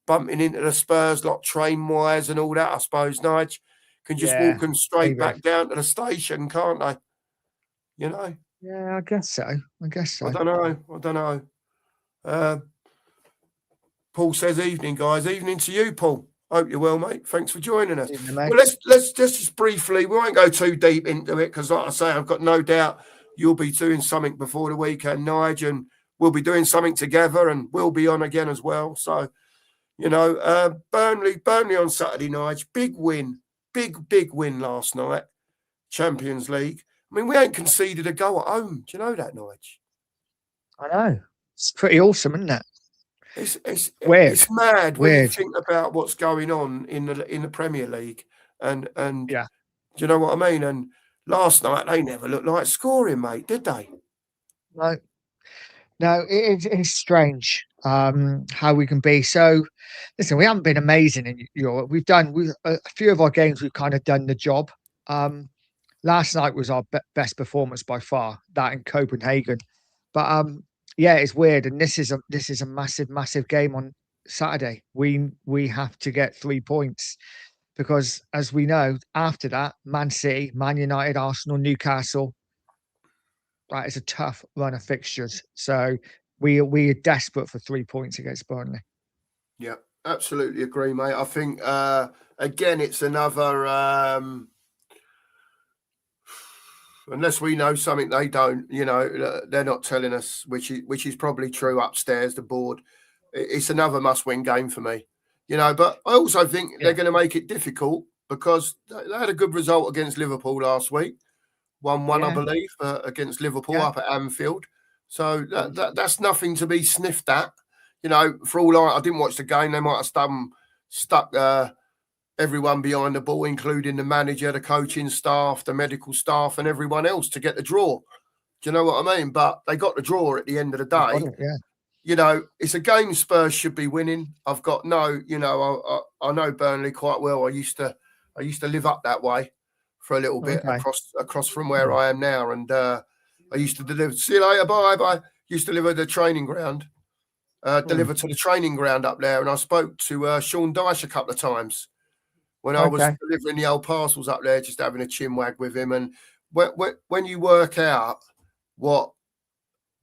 bumping into the Spurs, like train wires and all that, I suppose, Nige. Can just walk them straight back down to the station, can't they? Yeah, I guess so. I don't know. Paul says, evening, guys. Evening to you, Paul. Hope you're well, mate. Thanks for joining us. Well, let's just briefly, we won't go too deep into it because, like I say, I've got no doubt you'll be doing something before the weekend, Nige, and we'll be doing something together and we'll be on again as well. So, Burnley on Saturday, Nige, big win last night, Champions League. I mean, we ain't conceded a goal at home. Do you know that, Nige? I know. It's pretty awesome, isn't it? It's weird. It's mad when you think about what's going on in the Premier League, and do you know what I mean? And last night they never looked like scoring, mate, did they? No, it's strange how we can be so. Listen, we haven't been amazing in Europe. We've a few of our games. We've kind of done the job. Last night was our best performance by far. That in Copenhagen, but yeah, it's weird. And this is a massive game on Saturday. We have to get 3 points because, as we know, after that, Man City, Man United, Arsenal, Newcastle, that is a tough run of fixtures. So we are desperate for 3 points against Burnley. Yeah, absolutely agree, mate. I think again, it's another. Unless we know something they don't, they're not telling us, which is probably true upstairs the board. It's another must-win game for me, But I also think they're going to make it difficult because they had a good result against Liverpool last week, 1-1, I believe, against Liverpool up at Anfield. So that's nothing to be sniffed at, For all I didn't watch the game, they might have stuck everyone behind the ball, including the manager, the coaching staff, the medical staff, and everyone else to get the draw. Do you know what I mean? But they got the draw at the end of the day. It's a game Spurs should be winning. I've got no, I know Burnley quite well. I used to live up that way for a little bit across from where I am now, and I used to deliver. See you later, bye. Used to deliver the training ground, deliver to the training ground up there, and I spoke to Sean Dyche a couple of times. When I was delivering the old parcels up there, just having a chinwag with him. And when you work out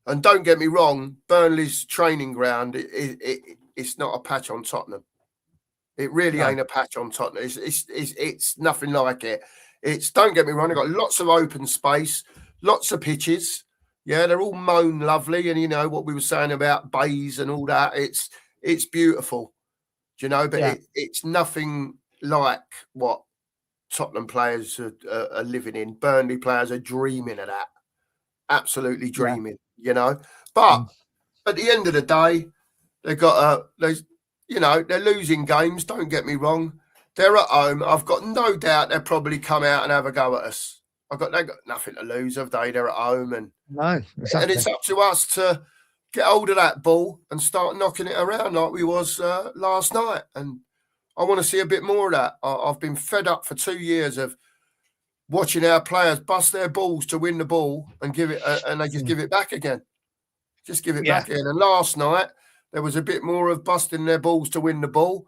and don't get me wrong, Burnley's training ground, it's not a patch on Tottenham. It really ain't a patch on Tottenham. It's nothing like it. Don't get me wrong, they've got lots of open space, lots of pitches. Yeah, they're all mown lovely. And what we were saying about bays and all that, it's beautiful. But it's nothing like what Tottenham players are living in. Burnley players are dreaming of that. Absolutely dreaming, But at the end of the day, they've got they're losing games. Don't get me wrong. They're at home. I've got no doubt they'll probably come out and have a go at us. They've got nothing to lose, have they? They're at home, and it's up to us to get hold of that ball and start knocking it around like we was last night. And I want to see a bit more of that. I've been fed up for 2 years of watching our players bust their balls to win the ball and give it, and they just give it back again. Just give it back again. And last night there was a bit more of busting their balls to win the ball,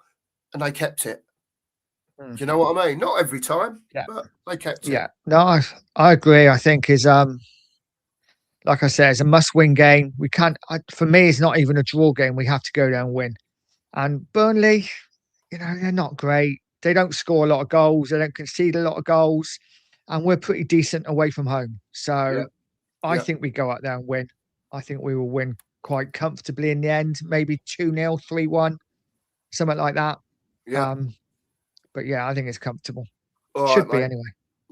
and they kept it. Do you know what I mean? Not every time, but they kept it. Yeah, no, I agree. I think is like I said, it's a must-win game. We can't. For me, it's not even a draw game. We have to go down and win. And Burnley, they're not great. They don't score a lot of goals. They don't concede a lot of goals. And we're pretty decent away from home. So I think we go out there and win. I think we will win quite comfortably in the end. Maybe 2-0, 3-1, something like that. Yeah. But yeah, I think it's comfortable. Should be anyway.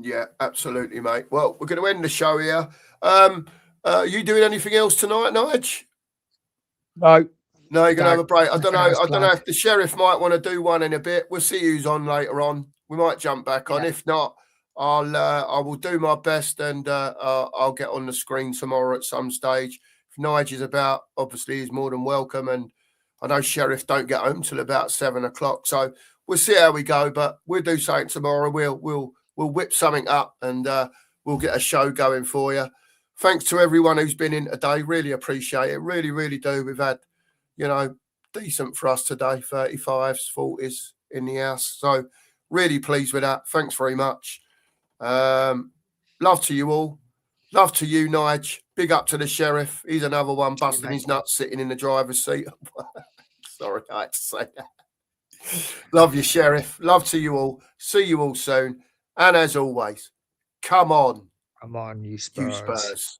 Yeah, absolutely, mate. Well, we're going to end the show here. You doing anything else tonight, Nige? No, you're going to have a break. I don't know if the Sheriff might want to do one in a bit. We'll see who's on later on. We might jump back on. If not, I will do my best, and I'll get on the screen tomorrow at some stage. If Nige is about, obviously he's more than welcome. And I know Sheriff don't get home till about 7 o'clock, so we'll see how we go. But we'll do something tomorrow. We'll whip something up, and we'll get a show going for you. Thanks to everyone who's been in today. Really appreciate it. Really, really do. We've had, decent for us today. 35s, 40s in the house. So really pleased with that. Thanks very much. Love to you all. Love to you, Nige. Big up to the Sheriff. He's another one busting his nuts sitting in the driver's seat. Sorry, I had to say that. Love you, Sheriff. Love to you all. See you all soon. And as always, come on. Come on, you Spurs. You Spurs.